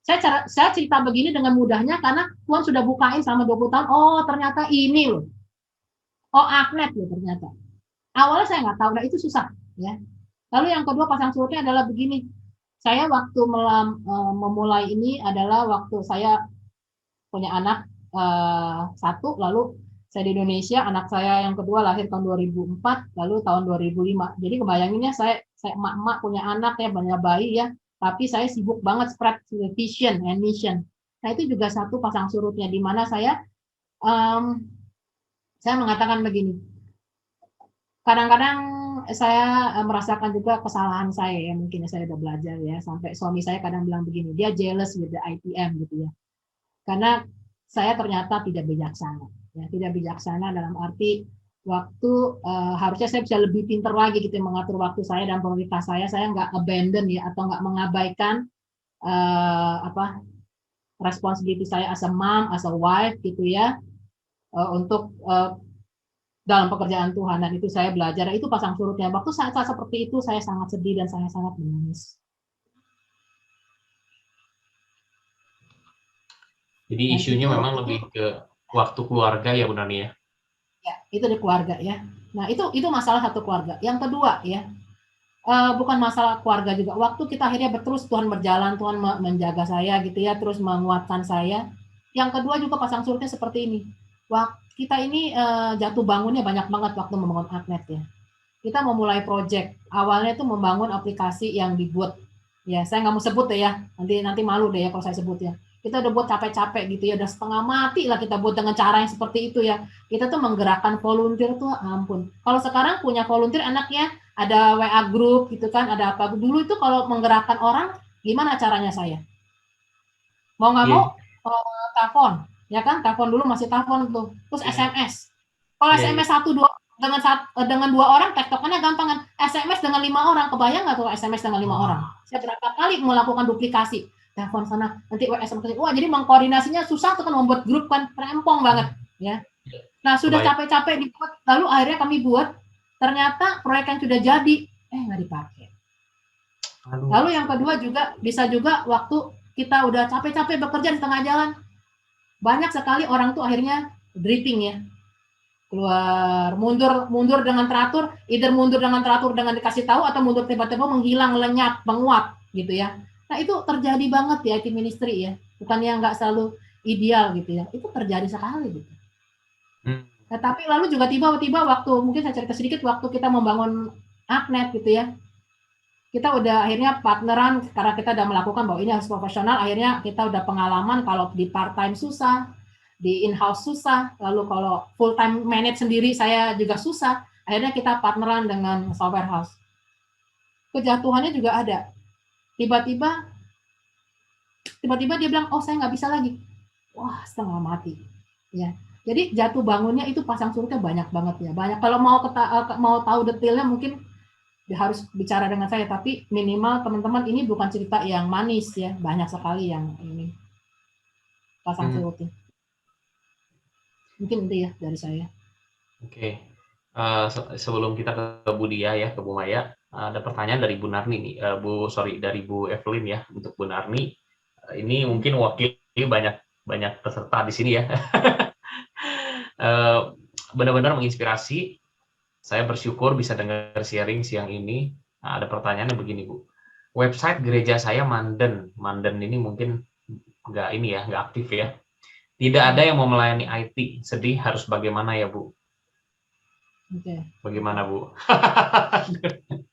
Saya cerita begini dengan mudahnya karena Tuhan sudah bukain selama 20 tahun, oh ternyata ini loh. Oh Agnet loh ternyata. Awalnya saya nggak tahu, nah itu susah ya. Lalu yang kedua pasang surutnya adalah begini. Saya waktu memulai ini adalah waktu saya punya anak satu, lalu saya di Indonesia, anak saya yang kedua lahir tahun 2004, lalu tahun 2005. Jadi kebayanginnya saya emak-emak punya anak ya, banyak bayi ya, tapi saya sibuk banget spread vision and mission. Nah itu juga satu pasang surutnya, di mana saya mengatakan begini, kadang-kadang saya merasakan juga kesalahan saya ya, mungkin saya udah belajar ya, sampai suami saya kadang bilang begini, dia jealous with the ITM gitu ya, karena saya ternyata tidak bijaksana. Ya, tidak bijaksana dalam arti waktu harusnya saya bisa lebih pintar lagi gitu mengatur waktu saya dan prioritas saya nggak abandon ya atau nggak mengabaikan responsibility saya as a mom, as a wife gitu ya untuk dalam pekerjaan Tuhan, dan itu saya belajar, itu pasang surutnya. Waktu saat seperti itu saya sangat sedih dan saya sangat menangis. Jadi Dan isunya memang lebih ke waktu keluarga ya Bu Nani ya? Ya, itu di keluarga ya. Nah itu masalah satu keluarga. Yang kedua ya, bukan masalah keluarga juga. Waktu kita akhirnya terus Tuhan berjalan, Tuhan menjaga saya gitu ya, terus menguatkan saya. Yang kedua juga pasang surutnya seperti ini. Kita ini jatuh bangunnya banyak banget waktu membangun Agnet ya. Kita memulai project. Awalnya itu membangun aplikasi yang dibuat. Ya, saya nggak mau sebut deh ya. Nanti malu deh ya kalau saya sebut ya. Kita udah buat capek-capek gitu ya, udah setengah mati lah kita buat dengan cara yang seperti itu ya. Kita tuh menggerakkan volunteer tuh ampun. Kalau sekarang punya volunteer enaknya ada WA group gitu kan, ada apa. Dulu itu kalau menggerakkan orang, gimana caranya saya? Mau nggak mau, telepon. Ya kan, telepon dulu masih telepon tuh. Terus SMS. Kalau SMS 1-2 dengan 2 orang, tektokannya gampang kan. SMS dengan 5 orang, kebayang nggak tuh SMS dengan 5 orang? Saya berapa kali melakukan duplikasi. Telepon sana, nanti SMS. Wah, jadi mengkoordinasinya susah tuh kan, membuat grup kan, rempong banget. Ya. Nah, sudah capek-capek dibuat, lalu akhirnya kami buat, ternyata proyek yang sudah jadi, nggak dipakai. Lalu yang kedua juga, bisa juga waktu kita udah capek-capek bekerja di tengah jalan, banyak sekali orang tuh akhirnya drifting ya, keluar mundur dengan teratur, either mundur dengan teratur dengan dikasih tahu atau mundur tiba-tiba menghilang, lenyap, menguap gitu ya. Nah itu terjadi banget di IT ministry ya, bukannya nggak selalu ideal gitu ya, itu terjadi sekali gitu. Nah, tapi lalu juga tiba-tiba waktu, mungkin saya cerita sedikit, waktu kita membangun Agnet gitu ya, kita udah akhirnya partneran karena kita udah melakukan bahwa ini harus profesional, akhirnya kita udah pengalaman kalau di part time susah, di in-house susah, lalu kalau full time manage sendiri saya juga susah, akhirnya kita partneran dengan software house. Kejatuhannya juga ada. Tiba-tiba dia bilang, oh saya nggak bisa lagi. Wah, setengah mati. Ya, jadi jatuh bangunnya itu pasang surutnya banyak banget ya. Banyak. Kalau mau tahu detailnya mungkin harus bicara dengan saya, tapi minimal teman-teman ini bukan cerita yang manis ya, banyak sekali yang ini pasang surutnya. Mungkin itu ya dari saya. Oke. Sebelum kita ke Bu Dia ya, ke Bu Maya, ada pertanyaan dari Bu Narni nih, dari Bu Evelyn ya, untuk Bu Narni. Ini mungkin wakili banyak peserta di sini ya. Benar-benar menginspirasi. Saya bersyukur bisa dengar sharing siang ini. Nah, ada pertanyaannya begini Bu. Website gereja saya Manden ini mungkin nggak aktif ya. Tidak ada yang mau melayani IT. Sedih, harus bagaimana ya Bu? Oke. Bagaimana Bu?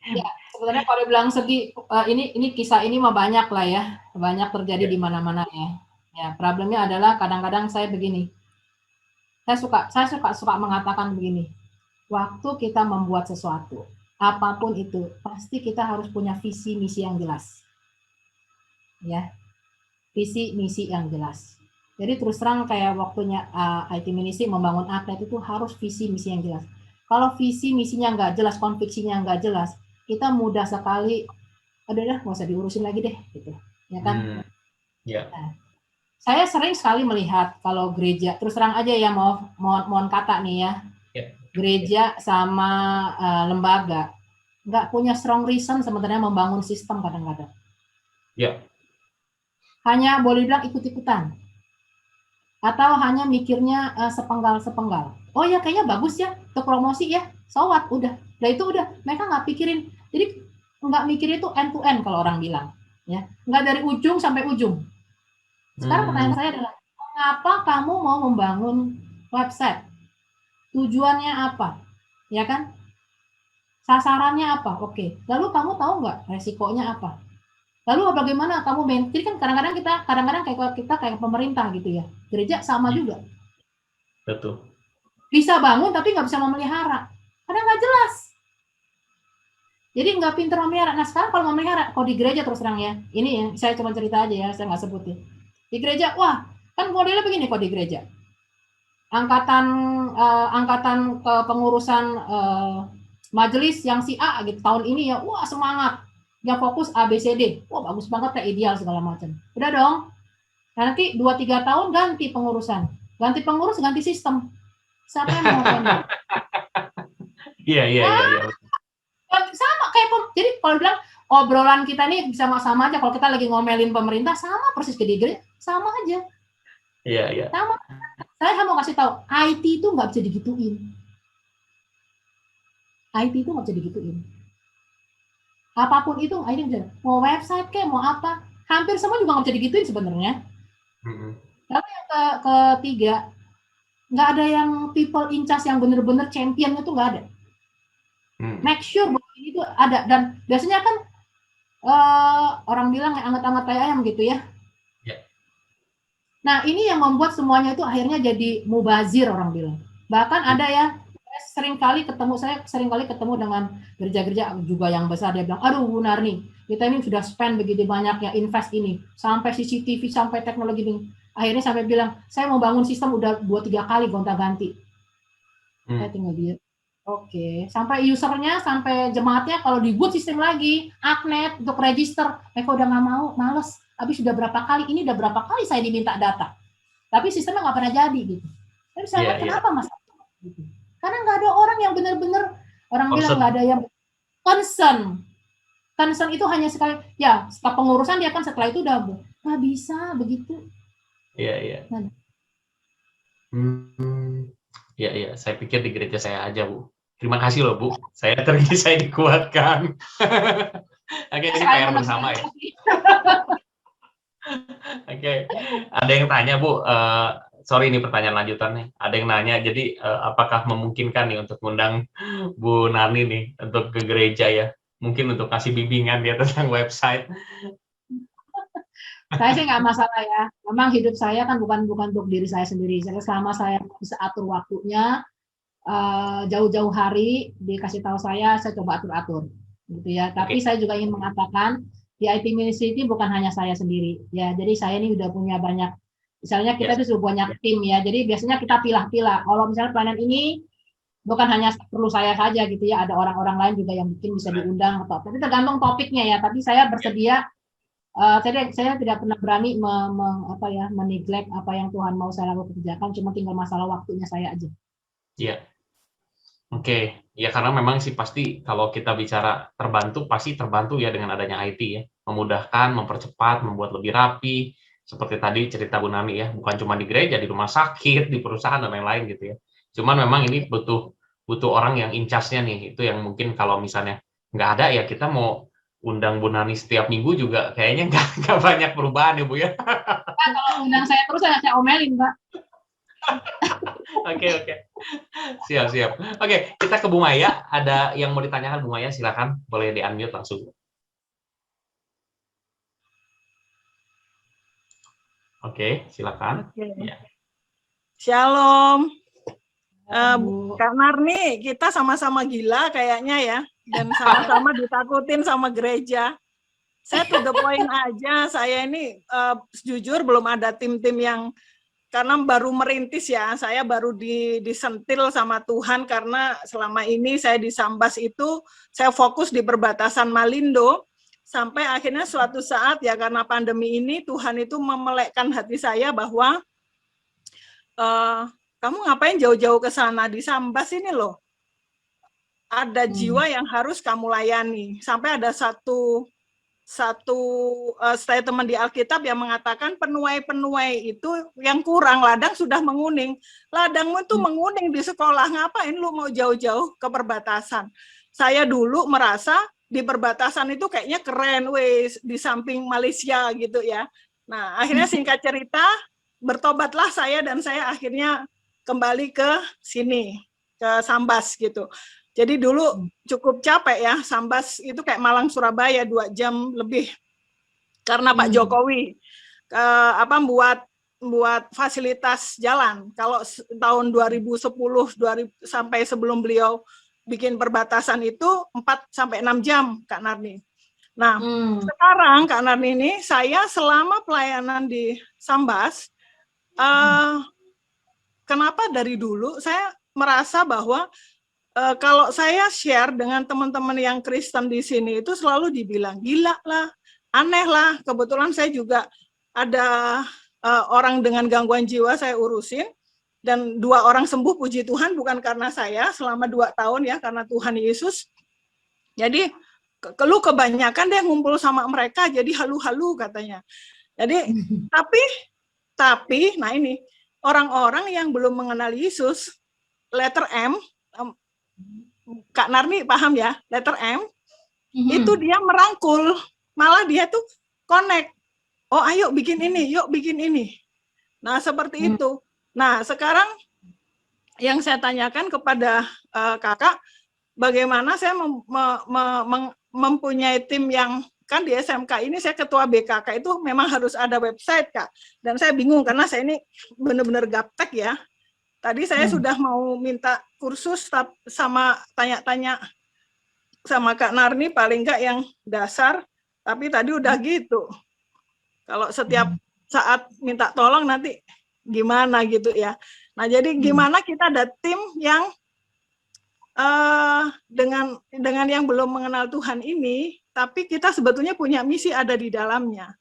Ya, sebenarnya kalau dibilang sedih, ini kisah ini mah banyak lah ya, banyak terjadi di mana-mana ya. Ya, problemnya adalah kadang-kadang saya begini. Saya suka mengatakan begini. Waktu kita membuat sesuatu, apapun itu, pasti kita harus punya visi misi yang jelas. Ya. Visi misi yang jelas. Jadi terus terang kayak waktunya IT Ministry membangun Agnet itu harus visi misi yang jelas. Kalau visi misinya nggak jelas, konviksinya nggak jelas, kita mudah sekali, nggak usah diurusin lagi deh, gitu, ya kan? Nah, saya sering sekali melihat kalau gereja, terus terang aja ya, mohon kata nih ya, gereja sama lembaga nggak punya strong reason sebenarnya membangun sistem kadang-kadang. Ya. Hanya boleh bilang ikut-ikutan. Atau hanya mikirnya sepenggal-sepenggal. Oh ya kayaknya bagus ya, untuk promosi ya, so what, udah. Nah itu udah, mereka nggak pikirin. Jadi nggak mikirnya itu end to end kalau orang bilang. Ya, nggak dari ujung sampai ujung. Sekarang pertanyaan saya adalah, mengapa kamu mau membangun website? Tujuannya apa? Ya kan? Sasarannya apa? Oke. Lalu kamu tahu nggak resikonya apa? Lalu bagaimana kamu jadi kan kadang-kadang kita kayak pemerintah gitu ya. Gereja sama juga. Betul. Bisa bangun tapi nggak bisa memelihara. Karena nggak jelas. Jadi nggak pintar memelihara. Nah sekarang kalau memelihara, kalau di gereja terus terang ya, ini ya, saya cuma cerita aja ya, saya nggak sebut ya. Di gereja, wah Kan modelnya begini kok di gereja. Angkatan kepengurusan majelis yang si A gitu tahun ini ya, wah semangat. Yang fokus ABCD. Wah bagus banget ya, ideal segala macam. Udah dong. Nanti 2-3 tahun ganti pengurusan. Ganti pengurus, ganti sistem. Siapa yang mau pendek? Iya. Sama kayak jadi kalau bilang obrolan kita nih bisa sama aja kalau kita lagi ngomelin pemerintah sama persis ke gereja sama aja. Iya. Sama. Saya mau kasih tahu IT itu nggak bisa digituin. IT itu nggak bisa digituin. Apapun itu IT bisa. Mau website kayak mau apa, hampir semua juga nggak bisa digituin sebenarnya. Lalu yang ketiga, nggak ada yang people in charge yang bener-bener champion itu nggak ada. Make sure bahwa ini tuh ada dan biasanya kan orang bilang anget-anget kayak ayam gitu ya. Nah ini yang membuat semuanya itu akhirnya jadi mubazir orang bilang. Bahkan ada ya saya sering kali ketemu dengan gereja-gereja juga yang besar, dia bilang, aduh Bu Narni, kita ini sudah spend begitu banyak ya invest ini sampai CCTV sampai teknologi ini. Akhirnya sampai bilang saya mau bangun sistem udah 2-3 kali gonta-ganti. Saya tinggal dia. Oke, sampai usernya, sampai jemaatnya kalau dibuat sistem lagi, Agnet untuk register, mereka udah nggak mau, males. Habis sudah berapa kali, ini udah berapa kali saya diminta data, tapi sistemnya nggak pernah jadi gitu. Tapi saya kenapa Mas? Gitu. Karena nggak ada orang yang benar-benar orang bilang nggak ada yang concern. Concern itu hanya sekali, ya setelah pengurusan dia kan setelah itu udah nggak bisa begitu. Iya. Iya, saya pikir di gereja saya aja, Bu. Terima kasih loh, Bu. Saya dikuatkan. Oke, ini PR bersama ya. Oke, ada yang tanya, Bu. Sorry, ini pertanyaan lanjutan nih. Ada yang nanya, jadi apakah memungkinkan nih untuk mengundang Bu Narni nih untuk ke gereja ya? Mungkin untuk kasih bimbingan dia tentang website. Saya sih nggak masalah ya. Memang hidup saya kan bukan untuk diri saya sendiri. Selama saya bisa atur waktunya, jauh-jauh hari dikasih tahu saya coba atur-atur, gitu ya. Tapi saya juga ingin mengatakan di IT Ministry ini bukan hanya saya sendiri, ya. Jadi saya ini udah punya banyak, misalnya kita itu sudah banyak tim ya. Jadi biasanya kita pilah-pilah. Kalau misalnya pelayanan ini bukan hanya perlu saya saja gitu ya, ada orang-orang lain juga yang mungkin bisa diundang atau tapi tergantung topiknya ya. Tapi saya bersedia. Saya tidak pernah berani meneglect apa yang Tuhan mau saya lakukan kerjakan, cuma tinggal masalah waktunya saya aja. Iya. Oke. Ya karena memang sih pasti kalau kita bicara terbantu, pasti terbantu ya dengan adanya IT ya. Memudahkan, mempercepat, membuat lebih rapi. Seperti tadi cerita Bu Nani ya, bukan cuma di gereja, di rumah sakit, di perusahaan dan lain-lain gitu ya. Cuman memang ini butuh orang yang in charge-nya nih. Itu yang mungkin kalau misalnya nggak ada ya kita mau undang Bu Nani setiap minggu juga kayaknya nggak banyak perubahan ya Bu ya. Kalau undang saya terus saya omelin Pak. Oke. Siap. Oke, kita ke Bu Maya. Ada yang mau ditanyakan Bu Maya? Silakan, boleh di-unmute langsung. Oke, silakan. Ya. Shalom. Kak Narni, kita sama-sama gila kayaknya ya. Dan sama-sama ditakutin sama gereja. Saya to the point aja, saya ini jujur belum ada tim-tim yang, karena baru merintis ya, saya baru disentil sama Tuhan karena selama ini saya di Sambas itu, saya fokus di perbatasan Malindo, sampai akhirnya suatu saat ya karena pandemi ini, Tuhan itu memelekkan hati saya bahwa, kamu ngapain jauh-jauh ke sana, di Sambas ini loh. Ada jiwa yang harus kamu layani. Sampai ada satu statement di Alkitab yang mengatakan penuai-penuai itu yang kurang, ladang sudah menguning. Ladangmu itu menguning di sekolah, ngapain lu mau jauh-jauh ke perbatasan? Saya dulu merasa di perbatasan itu kayaknya keren, wes di samping Malaysia gitu ya. Nah, akhirnya singkat cerita, bertobatlah saya dan saya akhirnya kembali ke sini, ke Sambas gitu. Jadi dulu cukup capek ya, Sambas itu kayak Malang Surabaya 2 jam lebih. Karena Pak Jokowi buat fasilitas jalan. Kalau tahun 2010 sampai sebelum beliau bikin perbatasan itu 4-6 jam Kak Narni. Nah, sekarang Kak Narni ini saya selama pelayanan di Sambas kenapa dari dulu saya merasa bahwa kalau saya share dengan teman-teman yang Kristen di sini itu selalu dibilang gila lah, aneh lah. Kebetulan saya juga ada orang dengan gangguan jiwa saya urusin, dan 2 orang sembuh, puji Tuhan, bukan karena saya, selama 2 tahun ya, karena Tuhan Yesus. Jadi lu kebanyakan deh ngumpul sama mereka, jadi halu-halu katanya. Jadi tapi nah ini orang-orang yang belum mengenal Yesus, letter M, Kak Narni paham ya, letter M, itu dia merangkul, malah dia tuh connect. Oh ayo bikin ini, yuk bikin ini. Nah seperti itu. Nah sekarang yang saya tanyakan kepada kakak, bagaimana saya mempunyai tim yang, kan di SMK ini saya ketua BKK itu memang harus ada website Kak, dan saya bingung karena saya ini benar-benar gaptek ya. Tadi saya sudah mau minta kursus sama tanya-tanya sama Kak Narni, paling enggak yang dasar, tapi tadi udah gitu. Kalau setiap saat minta tolong nanti gimana gitu ya. Nah jadi gimana kita ada tim yang dengan yang belum mengenal Tuhan ini, tapi kita sebetulnya punya misi ada di dalamnya.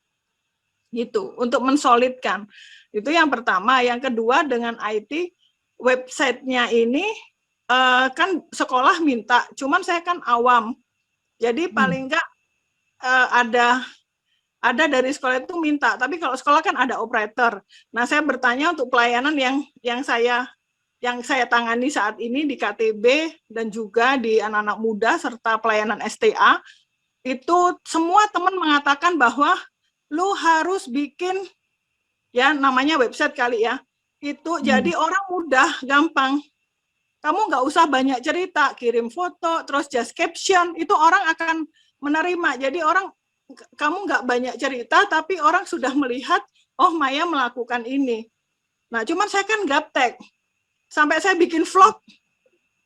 Gitu, untuk mensolidkan. Itu yang pertama. Yang kedua dengan IT, websitenya ini kan sekolah minta, cuman saya kan awam, jadi paling enggak ada dari sekolah itu minta, tapi kalau sekolah kan ada operator. Nah saya bertanya untuk pelayanan yang saya tangani saat ini di KTB dan juga di anak-anak muda serta pelayanan STA, itu semua teman mengatakan bahwa lu harus bikin ya namanya website kali ya, itu jadi orang mudah, gampang. Kamu nggak usah banyak cerita, kirim foto, terus just caption, itu orang akan menerima. Jadi kamu nggak banyak cerita, tapi orang sudah melihat, oh Maya melakukan ini. Nah, cuman saya kan gaptek. Sampai saya bikin vlog,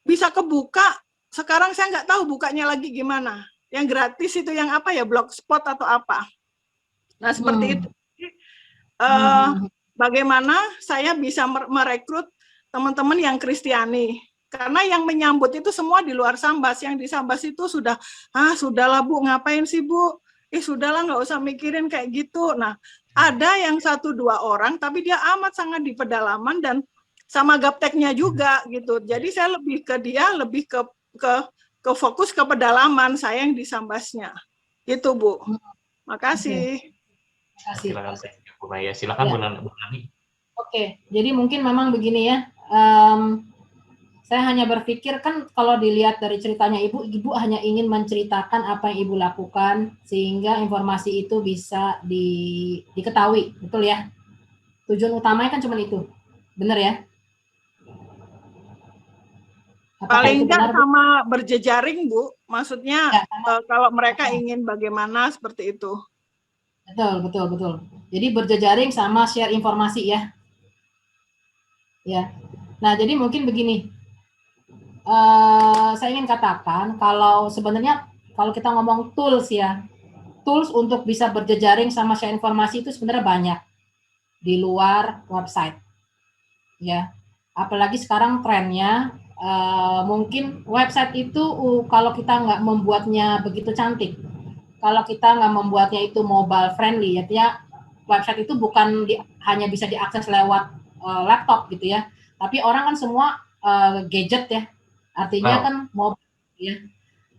bisa kebuka, sekarang saya nggak tahu bukanya lagi gimana. Yang gratis itu yang apa ya, Blogspot atau apa. Nah, seperti itu. Bagaimana saya bisa merekrut teman-teman yang Kristiani, karena yang menyambut itu semua di luar Sambas. Yang di Sambas itu sudahlah Bu, ngapain sih Bu, sudahlah nggak usah mikirin kayak gitu. Nah ada yang 1-2 orang tapi dia amat sangat di pedalaman dan sama gapteknya juga gitu. Jadi saya lebih ke dia, lebih ke fokus ke pedalaman, saya yang di Sambasnya gitu Bu. Makasih. Silakan Bu Maya, silakan Bu Nani. Oke, jadi mungkin memang begini ya, saya hanya berpikir kan kalau dilihat dari ceritanya Ibu hanya ingin menceritakan apa yang Ibu lakukan sehingga informasi itu bisa diketahui, betul ya? Tujuan utamanya kan cuma itu, benar ya? Paling enggak sama berjejaring Bu, maksudnya ya, kalau mereka ingin bagaimana seperti itu. Betul. Jadi berjejaring sama share informasi ya. Ya. Nah, jadi mungkin begini. Saya ingin katakan kalau sebenarnya kalau kita ngomong tools ya, tools untuk bisa berjejaring sama share informasi itu sebenarnya banyak di luar website. Ya. Apalagi sekarang trennya mungkin website itu kalau kita nggak membuatnya begitu cantik, kalau kita nggak membuatnya itu mobile friendly, ya website itu bukan hanya bisa diakses lewat laptop gitu ya, tapi orang kan semua gadget ya, artinya kan mobile ya.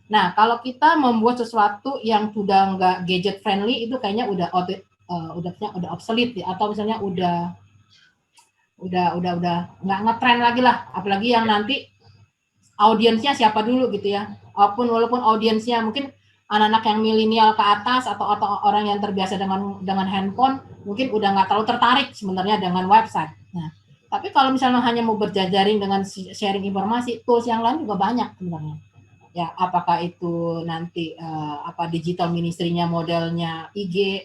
Nah kalau kita membuat sesuatu yang sudah nggak gadget friendly itu kayaknya udah obsolete ya, atau misalnya udah nggak ngetren lagi lah, apalagi yang nanti audiensnya siapa dulu gitu ya, walaupun audiensnya mungkin anak-anak yang milenial ke atas atau orang yang terbiasa dengan handphone mungkin udah nggak terlalu tertarik sebenarnya dengan website. Nah, tapi kalau misalnya hanya mau berjejaring dengan sharing informasi, tools yang lain juga banyak sebenarnya. Ya, apakah itu nanti digital ministry-nya modelnya IG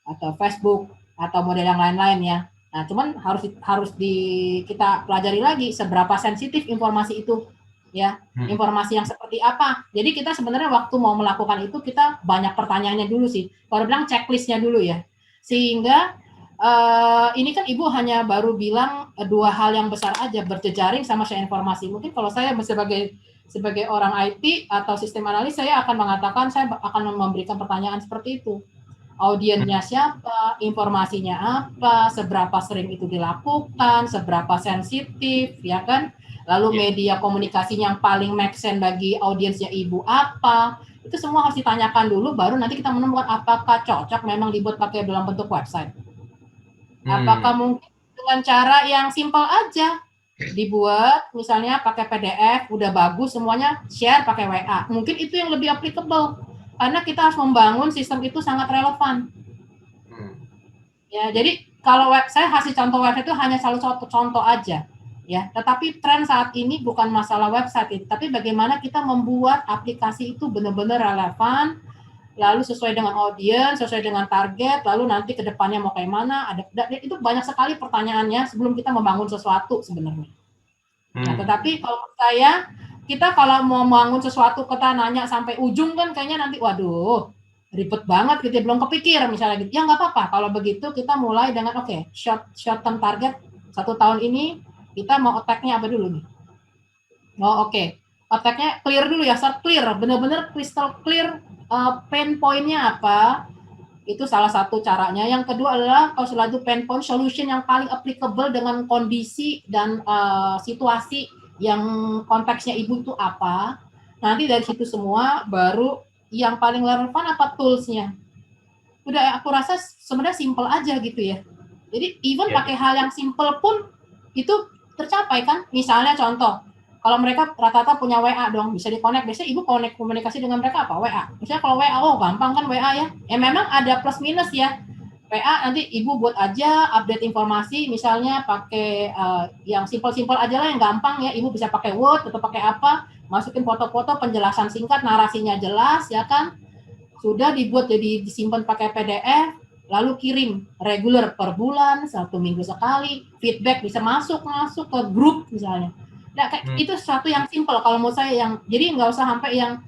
atau Facebook atau model yang lain-lain ya. Nah, cuman harus kita pelajari lagi seberapa sensitif informasi itu. Ya, informasi yang seperti apa. Jadi kita sebenarnya waktu mau melakukan itu kita banyak pertanyaannya dulu sih. Kalau bilang checklistnya dulu ya, sehingga ini kan Ibu hanya baru bilang dua hal yang besar aja, berjejaring sama share informasi. Mungkin kalau saya sebagai orang IT atau sistem analis, saya akan mengatakan, saya akan memberikan pertanyaan seperti itu. Audiensnya siapa, informasinya apa, seberapa sering itu dilakukan, seberapa sensitif, ya kan? Lalu media komunikasinya yang paling make sense bagi audiensnya Ibu apa, itu semua harus ditanyakan dulu, baru nanti kita menemukan apakah cocok memang dibuat pakai dalam bentuk website. Apakah mungkin dengan cara yang simpel aja, dibuat misalnya pakai PDF, udah bagus semuanya, share pakai WA. Mungkin itu yang lebih applicable, karena kita harus membangun sistem itu sangat relevan. Ya, jadi kalau saya kasih contoh website itu hanya salah satu contoh aja. Ya, tetapi tren saat ini bukan masalah website, tapi bagaimana kita membuat aplikasi itu benar-benar relevan, lalu sesuai dengan audiens, sesuai dengan target, lalu nanti ke depannya mau kayak mana, itu banyak sekali pertanyaannya sebelum kita membangun sesuatu sebenarnya. Nah, tetapi kalau saya, kita kalau mau membangun sesuatu, kita nanya sampai ujung kan kayaknya nanti, waduh, ribet banget gitu, belum kepikir misalnya gitu. Ya nggak apa-apa, kalau begitu kita mulai dengan, short term target, 1 tahun ini, kita mau attack-nya apa dulu nih? Attack-nya clear dulu ya, start clear, benar-benar crystal clear, pain point-nya apa, itu salah satu caranya. Yang kedua adalah kalau setelah itu pain point solution yang paling applicable dengan kondisi dan situasi yang konteksnya Ibu itu apa. Nanti dari situ semua baru yang paling relevan apa tools-nya. Udah aku rasa sebenarnya simple aja gitu ya. Jadi even pakai hal yang simple pun itu tercapai kan. Misalnya contoh, kalau mereka rata-rata punya WA dong, bisa di-connect. Biasanya Ibu connect komunikasi dengan mereka apa? WA. Misalnya kalau WA, gampang kan WA ya. Memang ada plus minus ya. WA nanti Ibu buat aja update informasi, misalnya pakai yang simple-simple aja lah, yang gampang ya. Ibu bisa pakai Word atau pakai apa, masukin foto-foto, penjelasan singkat, narasinya jelas ya kan. Sudah dibuat jadi disimpan pakai PDF, lalu kirim reguler per bulan, 1 minggu sekali, feedback bisa masuk ke grup misalnya. Nah, itu sesuatu yang simple kalau menurut saya, yang jadi nggak usah sampai yang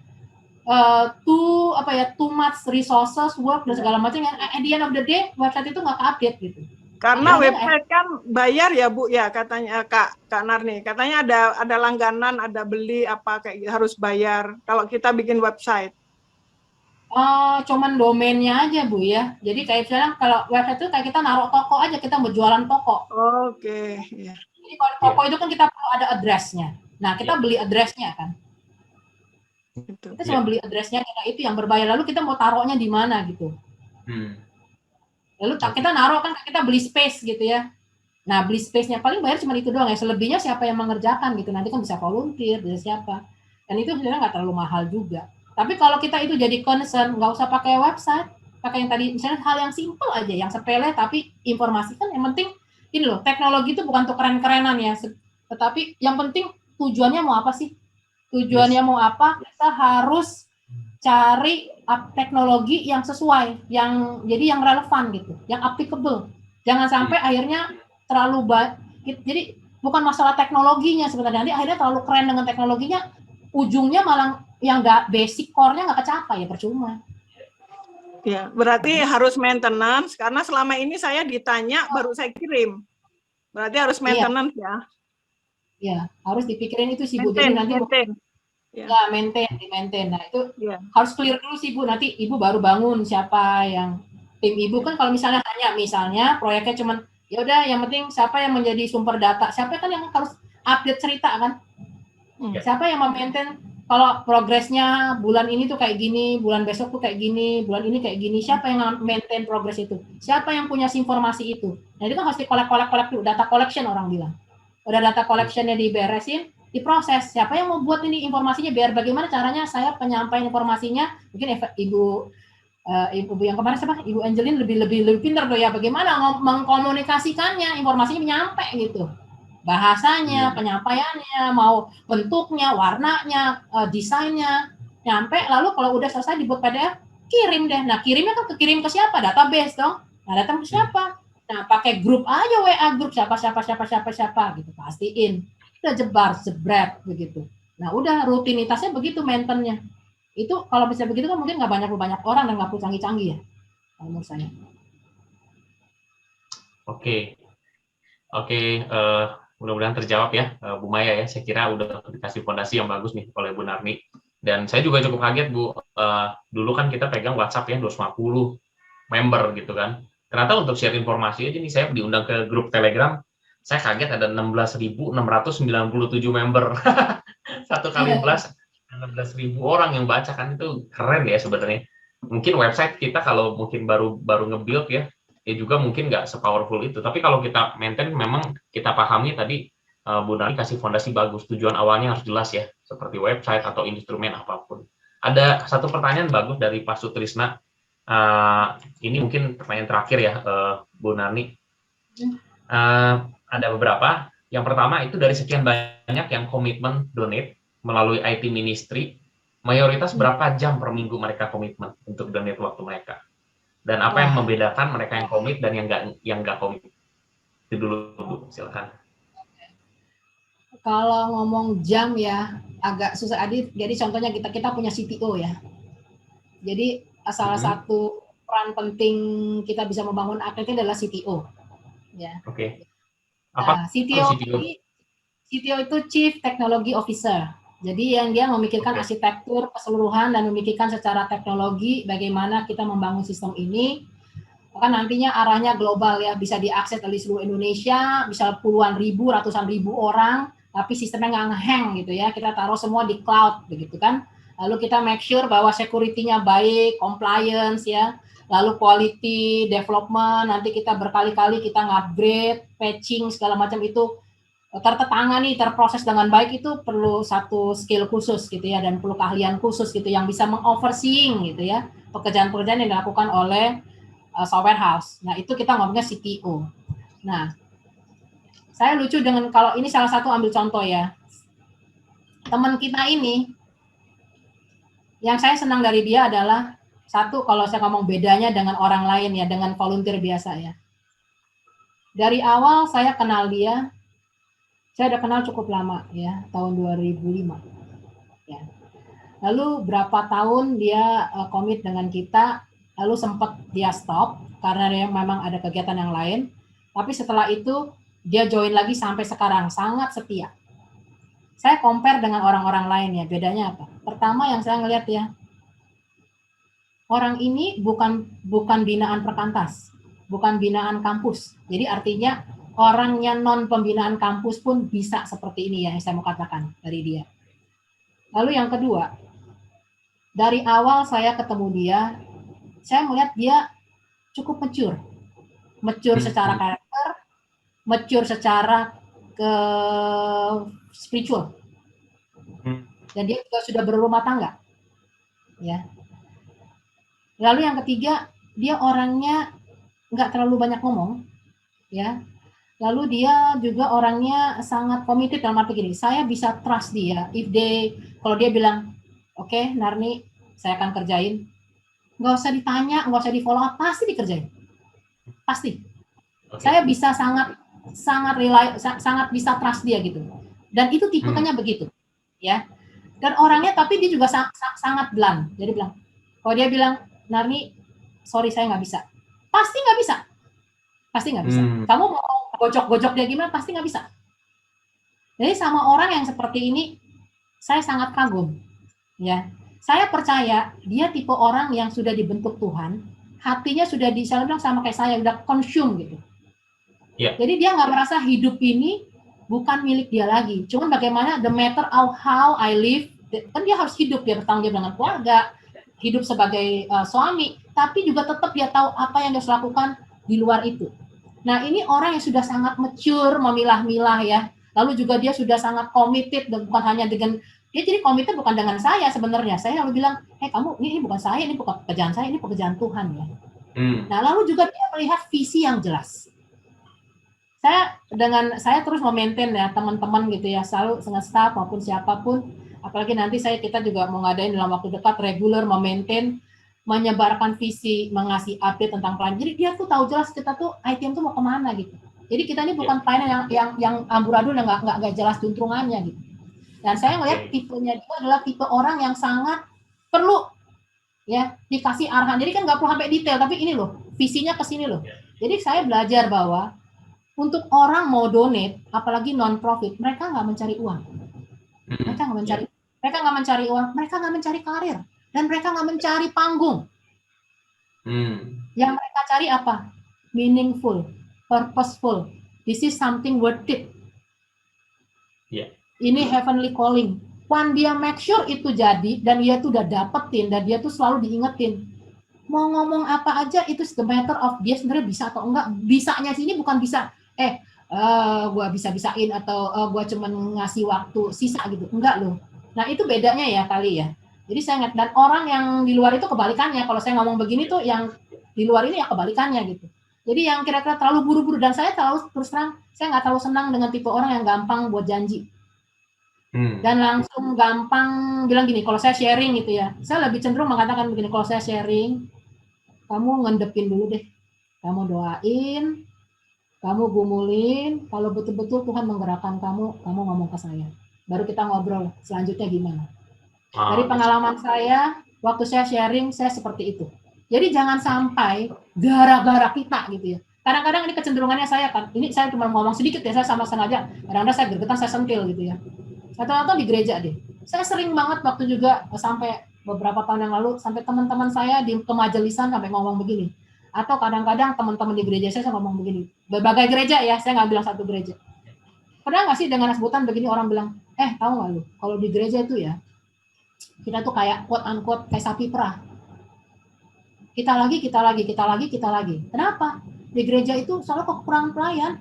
too much resources, work dan segala macam, yang at the end of the day website itu nggak update gitu. Karena website kan bayar ya Bu ya, katanya Kak Narni, katanya ada langganan, ada beli apa kayak harus bayar kalau kita bikin website. Cuman domainnya aja Bu ya. Jadi kayak misalnya kalau website itu kayak kita naruh toko aja, kita berjualan toko. Oke. Ya. Jadi kalau toko itu kan kita perlu ada address-nya. Nah, kita beli address-nya kan. Kita cuma beli address-nya, itu yang berbayar. Lalu kita mau taruhnya di mana gitu. Lalu kita naruh kan, kita beli space gitu ya. Nah, beli space-nya paling bayar cuma itu doang ya. Selebihnya siapa yang mengerjakan gitu. Nanti kan bisa volunteer, bisa siapa. Dan itu sebenarnya nggak terlalu mahal juga. Tapi kalau kita itu jadi concern, nggak usah pakai website, pakai yang tadi, misalnya hal yang simple aja, yang sepele, tapi informasi kan yang penting, ini loh, teknologi itu bukan untuk keren-kerenan ya, tetapi yang penting tujuannya mau apa sih? Tujuannya mau apa? Kita harus cari teknologi yang sesuai, jadi yang relevan gitu, yang applicable. Jangan sampai akhirnya terlalu jadi bukan masalah teknologinya sebenarnya, nanti akhirnya terlalu keren dengan teknologinya, ujungnya malah yang nggak basic core-nya nggak kecapai, ya percuma. Ya, berarti harus maintenance, karena selama ini saya ditanya baru saya kirim. Berarti harus maintenance ya. Ya, harus dipikirin itu sih Bu. Jadi nanti maintain. Nah, itu harus clear dulu sih Bu. Nanti Ibu baru bangun siapa yang tim Ibu kan, kalau misalnya proyeknya cuman ya udah yang penting siapa yang menjadi sumber data, siapa kan yang harus update cerita kan. Siapa yang memaintain kalau progresnya bulan ini tuh kayak gini, bulan besok tuh kayak gini, bulan ini kayak gini, siapa yang maintain progres itu? Siapa yang punya informasi itu? Nah, itu kan harus di-collect dulu, data collection orang bilang. Udah data collection-nya diberesin, diproses. Siapa yang mau buat ini informasinya, biar bagaimana caranya saya penyampaian informasinya, mungkin Ibu yang kemarin siapa? Ibu Angelin lebih pintar tuh ya, bagaimana mengkomunikasikannya, informasinya nyampe gitu. Bahasanya, penyampaiannya, mau bentuknya, warnanya, desainnya, nyampe, lalu kalau udah selesai dibuat PDF, kirim deh. Nah, kirimnya kan kirim ke siapa? Database dong. Nah, datang ke siapa? Nah, pakai grup aja, WA grup, siapa gitu, pastiin. Udah jebret begitu. Nah, udah rutinitasnya begitu maintenance-nya. Itu kalau bisa begitu kan mungkin nggak banyak orang dan nggak perlu canggih-canggih ya, kalau menurut saya. Oke, oke, mudah-mudahan terjawab ya, Bu Maya ya. Saya kira udah dikasih fondasi yang bagus nih oleh Bu Narni. Dan saya juga cukup kaget Bu, dulu kan kita pegang WhatsApp ya 250 member gitu kan. Ternyata untuk share informasi aja nih saya diundang ke grup Telegram, saya kaget ada 16.697 member. Satu kali blast 16.000 orang yang baca, kan itu keren ya sebenarnya. Mungkin website kita kalau mungkin baru nge-build ya juga mungkin nggak se-powerful itu. Tapi kalau kita maintain, memang kita pahami tadi Bu Nari kasih fondasi bagus. Tujuan awalnya harus jelas ya, seperti website atau instrumen apapun. Ada satu pertanyaan bagus dari Pak Sutrisna. Ini mungkin pertanyaan terakhir ya, Bu Nani. Ada beberapa. Yang pertama itu dari sekian banyak yang komitmen donate melalui IT Ministry, mayoritas berapa jam per minggu mereka komitmen untuk donate waktu mereka? Dan apa yang membedakan mereka yang komit dan yang nggak komit? Itu dulu, Bu. Silakan. Kalau ngomong jam ya agak susah, Adit. Jadi contohnya kita punya CTO ya. Jadi salah satu peran penting kita bisa membangun atlet adalah CTO. Ya. Oke. Apa CTO itu Chief Technology Officer. Jadi yang dia memikirkan arsitektur keseluruhan dan memikirkan secara teknologi bagaimana kita membangun sistem ini. Kan nantinya arahnya global ya, bisa diakses oleh seluruh Indonesia, bisa puluhan ribu, ratusan ribu orang, tapi sistemnya nggak nge-hang gitu ya. Kita taruh semua di cloud begitu kan. Lalu kita make sure bahwa security-nya baik, compliance ya. Lalu quality development, nanti kita berkali-kali kita upgrade, patching segala macam itu tertangani, terproses dengan baik. Itu perlu satu skill khusus gitu ya, dan perlu keahlian khusus gitu yang bisa mengoverseeing gitu ya pekerjaan-pekerjaan yang dilakukan oleh software house. Nah, itu kita ngomongnya CTO. Nah, saya lucu dengan kalau ini salah satu ambil contoh ya. Teman kita ini yang saya senang dari dia adalah satu, kalau saya ngomong bedanya dengan orang lain ya, dengan volunteer biasa ya. Dari awal saya kenal dia, saya udah kenal cukup lama ya, tahun 2005. Ya. Lalu berapa tahun dia komit dengan kita, lalu sempat dia stop karena dia memang ada kegiatan yang lain. Tapi setelah itu dia join lagi sampai sekarang, sangat setia. Saya compare dengan orang-orang lain ya, bedanya apa? Pertama yang saya ngelihat ya, orang ini bukan binaan perkantas, bukan binaan kampus. Jadi artinya orangnya non pembinaan kampus pun bisa seperti ini ya, yang saya mau katakan dari dia. Lalu yang kedua, dari awal saya ketemu dia, saya melihat dia cukup mature secara karakter, mature secara spiritual, dan dia juga sudah berumah tangga, ya. Lalu yang ketiga, dia orangnya nggak terlalu banyak ngomong, ya. Lalu dia juga orangnya sangat committed dalam arti gini, saya bisa trust dia. Kalau dia bilang, oke, Narni, saya akan kerjain, nggak usah ditanya, nggak usah di follow up, pasti dikerjain, pasti. Saya bisa sangat bisa trust dia gitu. Dan itu tipenya begitu, ya. Dan orangnya, tapi dia juga sangat blunt. Jadi bilang, kalau dia bilang, Narni, sorry saya nggak bisa, pasti nggak bisa. Kamu mau gojok-gojok dia gimana, pasti nggak bisa. Jadi sama orang yang seperti ini, saya sangat kagum. Ya, saya percaya dia tipe orang yang sudah dibentuk Tuhan, hatinya sudah bilang sama kayak saya, udah consume gitu. Yeah. Jadi dia nggak merasa hidup ini bukan milik dia lagi. Cuman bagaimana the matter of how I live, kan dia harus hidup, dia bertanggung jawab dengan keluarga, hidup sebagai suami, tapi juga tetap dia tahu apa yang dia harus lakukan di luar itu. Nah, ini orang yang sudah sangat mature, memilah-milah ya. Lalu juga dia sudah sangat committed, dan bukan hanya dengan, dia jadi committed bukan dengan saya sebenarnya. Saya lalu bilang, kamu, ini bukan saya, ini bukan pekerjaan saya, ini pekerjaan Tuhan ya. Nah, lalu juga dia melihat visi yang jelas. Saya terus memaintain ya teman-teman gitu ya, selalu dengan staff maupun siapapun, apalagi nanti kita juga mau ngadain dalam waktu dekat regular memaintain, menyebarkan visi, mengasih update tentang plan. Jadi dia tuh tahu jelas kita tuh ITM tuh mau kemana gitu. Jadi kita ini bukan plan yang amburadul, yang nggak jelas juntrungannya gitu. Dan saya melihat tipenya dia adalah tipe orang yang sangat perlu ya dikasih arahan. Jadi kan nggak perlu sampai detail, tapi ini loh visinya ke sini loh. Jadi saya belajar bahwa untuk orang mau donate, apalagi non-profit, mereka nggak mencari uang. Mereka nggak mencari, mereka nggak mencari uang, mereka nggak mencari karir, dan mereka nggak mencari panggung. Yang mereka cari apa? Meaningful, purposeful. This is something worth it. Ini heavenly calling. When dia make sure itu jadi, dan dia tuh udah dapetin, dan dia tuh selalu diingetin. Mau ngomong apa aja, itu the matter of dia sebenarnya bisa atau enggak. Bisanya sini bukan bisa, gue bisa-bisain, atau gue cuman ngasih waktu sisa gitu. Enggak loh. Nah itu bedanya ya kali ya. Jadi saya ingat, dan orang yang di luar itu kebalikannya. Kalau saya ngomong begini tuh, yang di luar ini ya kebalikannya gitu. Jadi yang kira-kira terlalu buru-buru, dan saya terlalu terus terang, saya nggak terlalu senang dengan tipe orang yang gampang buat janji. Dan langsung gampang bilang gini, kalau saya sharing gitu ya, saya lebih cenderung mengatakan begini, kalau saya sharing, kamu ngendepin dulu deh, kamu doain, kamu gumulin, kalau betul-betul Tuhan menggerakkan kamu ngomong ke saya, baru kita ngobrol selanjutnya gimana. Dari pengalaman saya, waktu saya sharing, saya seperti itu. Jadi jangan sampai gara-gara kita gitu ya. Kadang-kadang ini kecenderungannya saya kan, ini saya cuma ngomong sedikit ya, saya sama sengaja, kadang-kadang saya gergetan, saya sentil gitu ya. Atau di gereja deh. Saya sering banget waktu juga sampai beberapa tahun yang lalu, sampai teman-teman saya di kemajelisan sampai ngomong begini. Atau kadang-kadang teman-teman di gereja saya ngomong begini. Berbagai gereja ya, saya nggak bilang satu gereja. Pernah nggak sih dengan sebutan begini orang bilang, tahu nggak lu, kalau di gereja itu ya, kita tuh kayak quote-unquote kayak sapi perah. Kita lagi. Kenapa? Di gereja itu selalu kekurangan pelayan.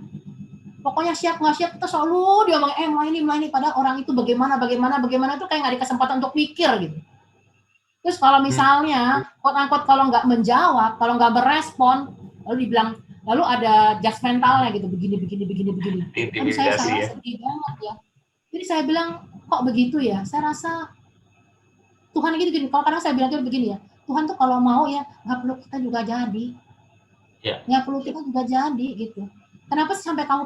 Pokoknya siap nggak siap kita selalu dia ngomong melayani, padahal orang itu bagaimana itu kayak nggak ada kesempatan untuk mikir gitu. Terus kalau misalnya quote-unquote kalau nggak menjawab, kalau nggak berespon, lalu dibilang, lalu ada judgmentalnya gitu, begini. Aduh, saya sedih banget ya. Jadi saya bilang, kok begitu ya? Saya rasa Tuhan gitu gini. Kalau kadang saya bilang tuh begini ya, Tuhan tuh kalau mau ya nggak perlu kita juga jadi, nggak perlu kita juga jadi gitu. Kenapa sih sampai kamu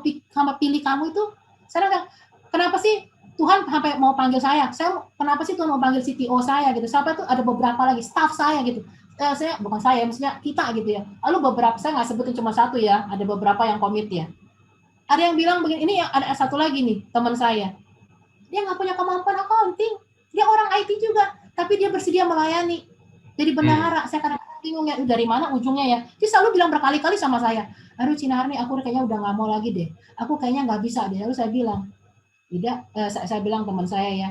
pilih kamu itu? Saya bilang, kenapa sih Tuhan sampai mau panggil saya? Kenapa sih Tuhan mau panggil CTO saya gitu? Sampai tuh ada beberapa lagi staff saya gitu. Maksudnya kita gitu ya. Lalu beberapa, saya nggak sebutin cuma satu ya, ada beberapa yang komit ya. Ada yang bilang begini, ini ada satu lagi nih teman saya. Dia nggak punya kemampuan accounting, dia orang IT juga, tapi dia bersedia melayani. Jadi bendahara, saya kadang-kadang bingung ya, dari mana ujungnya ya. Dia selalu bilang berkali-kali sama saya, aduh Cinarni, aku kayaknya udah nggak mau lagi deh. Aku kayaknya nggak bisa deh. Lalu saya bilang, tidak, saya bilang teman saya ya,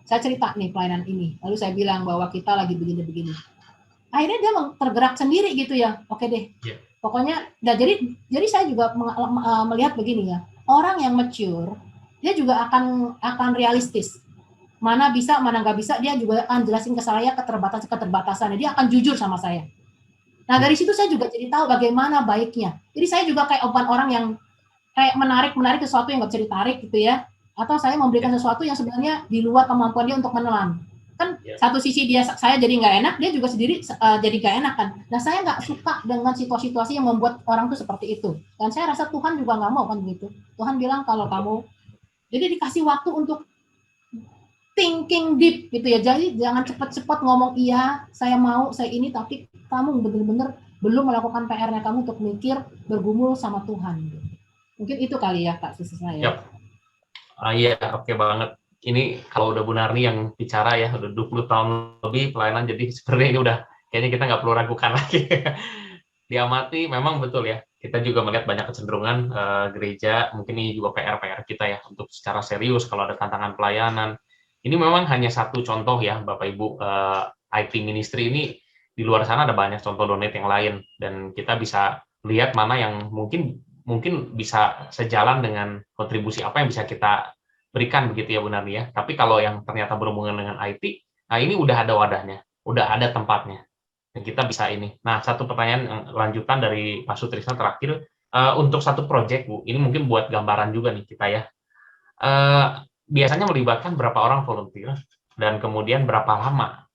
saya cerita nih pelayanan ini. Lalu saya bilang bahwa kita lagi begini-begini. Akhirnya dia tergerak sendiri gitu ya. Oke deh. Pokoknya, jadi saya juga melihat begini ya. Orang yang mature, dia juga akan realistis. Mana bisa, mana nggak bisa, dia juga akan jelasin ke saya keterbatasannya. Dia akan jujur sama saya. Nah dari situ saya juga jadi tahu bagaimana baiknya. Jadi saya juga kayak orang yang kayak menarik sesuatu yang nggak bisa ditarik gitu ya. Atau saya memberikan sesuatu yang sebenarnya di luar kemampuan dia untuk menelan. Kan satu sisi saya jadi nggak enak, dia juga sendiri jadi nggak enak kan. Nah saya nggak suka dengan situasi-situasi yang membuat orang tuh seperti itu. Dan saya rasa Tuhan juga nggak mau kan begitu. Tuhan bilang kalau kamu, jadi dikasih waktu untuk thinking deep gitu ya. Jadi jangan cepat-cepat ngomong iya, saya mau, saya ini, tapi kamu benar-benar belum melakukan PR-nya kamu untuk mikir, bergumul sama Tuhan. Mungkin itu kali ya Kak, sisi saya. Iya, oke banget. Ini kalau udah Bu Narni yang bicara ya, udah 20 tahun lebih pelayanan, jadi sebenarnya ini udah kayaknya kita nggak perlu ragukan lagi. Diamati, memang betul ya. Kita juga melihat banyak kecenderungan gereja, mungkin ini juga PR kita ya, untuk secara serius kalau ada tantangan pelayanan. Ini memang hanya satu contoh ya, Bapak Ibu, IT ministry ini di luar sana ada banyak contoh donate yang lain, dan kita bisa lihat mana yang mungkin bisa sejalan dengan kontribusi apa yang bisa kita berikan begitu ya Bu Narni ya. Tapi kalau yang ternyata berhubungan dengan IT, nah ini udah ada wadahnya, udah ada tempatnya, dan kita bisa ini. Nah satu pertanyaan lanjutan dari Pak Sutrisno terakhir, untuk satu proyek Bu, ini mungkin buat gambaran juga nih kita ya. Biasanya melibatkan berapa orang volunteer dan kemudian berapa lama.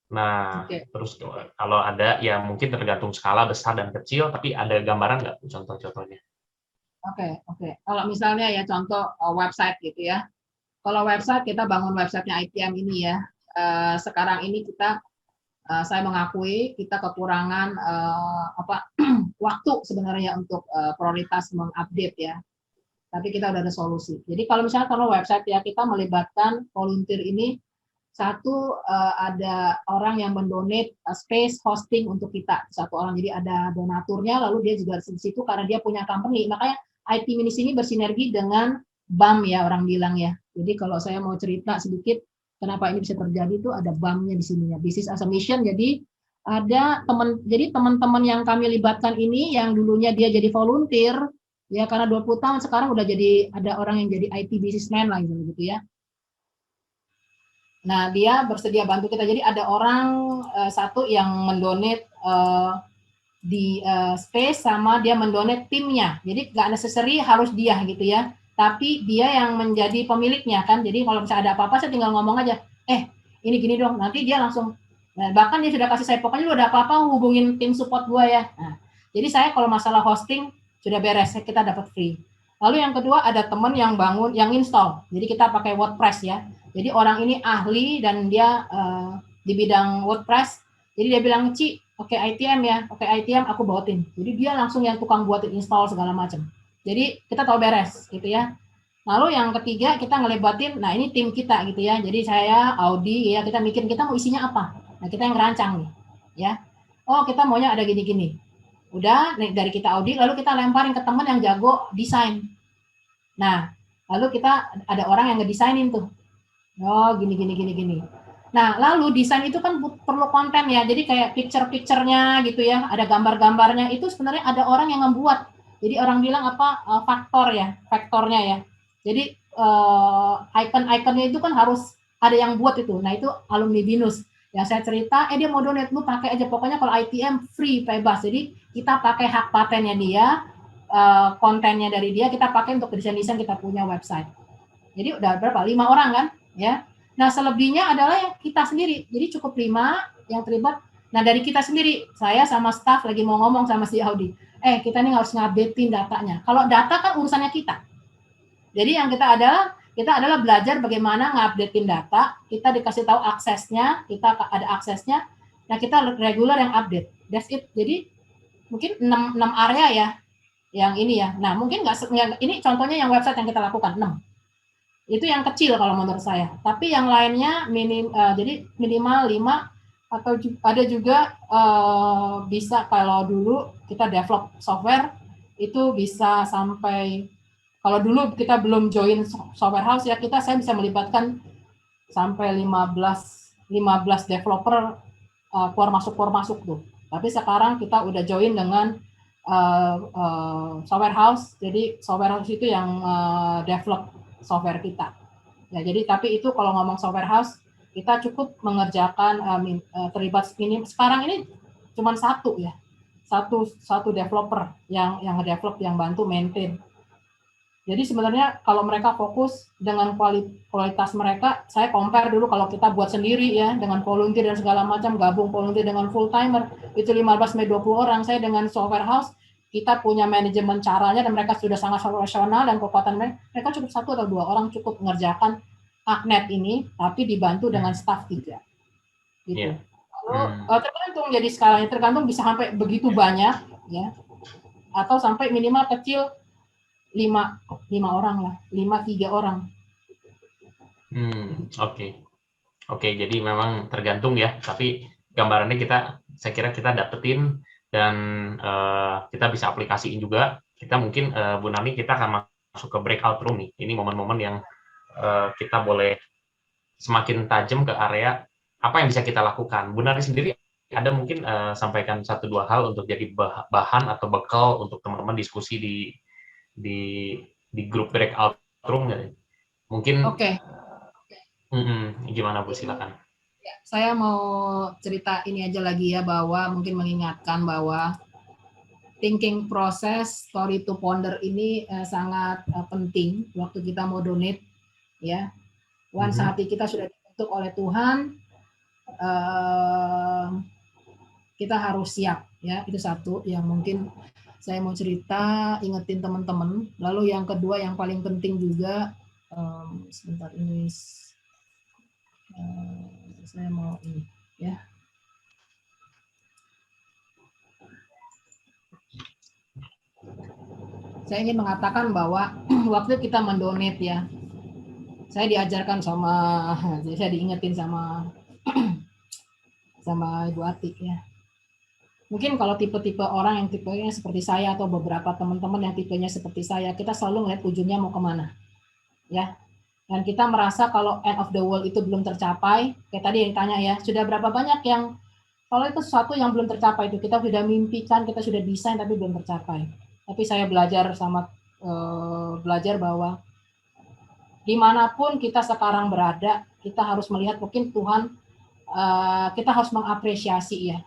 Nah, terus kalau ada ya mungkin tergantung skala besar dan kecil, tapi ada gambaran nggak contoh-contohnya? Oke. Kalau misalnya ya contoh website gitu ya. Kalau website kita bangun websitenya IPM ini ya. Sekarang ini kita Saya mengakui kita kekurangan waktu sebenarnya untuk prioritas mengupdate ya. Tapi kita udah ada solusi. Jadi kalau misalnya kalau website ya kita melibatkan volunteer ini, satu ada orang yang mendonate space hosting untuk kita, satu orang, jadi ada donaturnya, lalu dia juga di situ karena dia punya company. Makanya IT Minis ini bersinergi dengan BAM ya, orang bilang ya. Jadi kalau saya mau cerita sedikit kenapa ini bisa terjadi, itu ada BAM-nya di sini ya, Business as a Mission. Jadi ada teman-teman yang kami libatkan ini yang dulunya dia jadi volunteer ya, karena 20 tahun sekarang udah jadi ada orang yang jadi IT businessman lah gitu ya. Nah, dia bersedia bantu kita. Jadi ada orang satu yang mendonate di space, sama dia mendonate timnya. Jadi nggak necessary harus dia gitu ya. Tapi dia yang menjadi pemiliknya kan. Jadi kalau misalnya ada apa-apa saya tinggal ngomong aja, ini gini dong. Nanti dia langsung, bahkan dia sudah kasih saya, pokoknya lu ada apa-apa hubungin tim support gua ya. Nah, jadi saya kalau masalah hosting sudah beres, kita dapat free. Lalu yang kedua ada teman yang bangun, yang install. Jadi kita pakai WordPress ya. Jadi orang ini ahli dan dia di bidang WordPress. Jadi dia bilang, Ci, oke ITM ya, oke ITM aku buatin. Jadi dia langsung yang tukang buatin install segala macam. Jadi kita tahu beres gitu ya. Lalu yang ketiga kita ngelebatin, nah ini tim kita gitu ya. Jadi saya, Audi ya, kita mikir kita mau isinya apa. Nah kita yang ngerancang nih ya. Oh kita maunya ada gini-gini. Udah dari kita Audi, lalu kita lemparin ke teman yang jago desain. Nah lalu kita ada orang yang ngedesainin tuh. Oh gini. Nah lalu desain itu kan perlu konten ya, jadi kayak picture-nya gitu ya, ada gambar-gambarnya, itu sebenarnya ada orang yang membuat. Jadi orang bilang apa, faktornya ya. Jadi icon-iconnya itu kan harus ada yang buat itu. Nah itu alumni BINUS yang saya cerita, dia mau donate, lu pakai aja, pokoknya kalau ITM free bebas. Jadi kita pakai hak patennya dia, kontennya dari dia, kita pakai untuk desain-desain kita punya website. Jadi udah berapa? 5 orang kan? Ya. Nah, selebihnya adalah yang kita sendiri. Jadi cukup 5 yang terlibat. Nah, dari kita sendiri, saya sama staff lagi mau ngomong sama si Audi. Kita nih harus ngupdatein datanya. Kalau data kan urusannya kita. Jadi yang kita adalah belajar bagaimana ngupdatein data. Kita dikasih tahu aksesnya, kita ada aksesnya. Nah, kita regular yang update. That's it. Jadi mungkin 6 area ya yang ini ya. Nah, mungkin ini contohnya yang website yang kita lakukan 6. Itu yang kecil kalau menurut saya. Tapi yang lainnya jadi minimal 5, atau ada juga bisa kalau dulu kita develop software itu bisa sampai, kalau dulu kita belum join software house ya, saya bisa melibatkan sampai 15 developer keluar masuk tuh. Tapi sekarang kita udah join dengan software house. Jadi software house itu yang develop software kita. Ya, jadi tapi itu kalau ngomong software house, kita cukup mengerjakan terlibat ini. Sekarang ini cuma satu developer yang nge-develop, yang bantu maintain. Jadi sebenarnya kalau mereka fokus dengan kualitas mereka, saya compare dulu kalau kita buat sendiri ya, dengan volunteer dan segala macam, gabung volunteer dengan full timer, itu 15-20 orang. Saya dengan software house, kita punya manajemen caranya dan mereka sudah sangat profesional dan kekuatan mereka cukup 1 atau 2 orang cukup mengerjakan Agnet ini, tapi dibantu dengan staff 3 gitu. Tergantung, jadi skalanya tergantung, bisa sampai begitu banyak ya, atau sampai minimal kecil 5 orang lah, 5-3 orang. Oke, jadi memang tergantung ya, tapi gambarannya saya kira kita dapetin. Dan kita bisa aplikasiin juga. Kita mungkin Bu Nani, kita akan masuk ke breakout room nih. Ini momen-momen yang kita boleh semakin tajam ke area apa yang bisa kita lakukan. Bu Nani sendiri ada mungkin sampaikan 1-2 hal untuk jadi bahan atau bekal untuk teman-teman diskusi di grup breakout room nggak? Mungkin. Oke. Gimana Bu, silakan. Saya mau cerita ini aja lagi ya, bahwa mungkin mengingatkan bahwa thinking process story to ponder ini sangat penting waktu kita mau donate ya. Once hati kita sudah dibentuk oleh Tuhan, kita harus siap ya. Itu satu yang mungkin saya mau cerita, ingetin teman-teman. Lalu yang kedua yang paling penting juga, sebentar ini. Saya mau ini ya. saya ingin mengatakan bahwa waktu kita mendonate ya, saya diajarkan saya diingetin sama Ibu Atik ya. Mungkin kalau tipe-tipe orang yang tipenya seperti saya atau beberapa teman-teman yang tipenya seperti saya, kita selalu ngeliat ujungnya mau kemana, ya. Dan kita merasa kalau end of the world itu belum tercapai, kayak tadi yang ditanya ya, sudah berapa banyak yang, kalau itu sesuatu yang belum tercapai itu, kita sudah mimpikan, kita sudah desain tapi belum tercapai. Tapi saya belajar bahwa dimanapun kita sekarang berada, kita harus melihat mungkin Tuhan, kita harus mengapresiasi ya.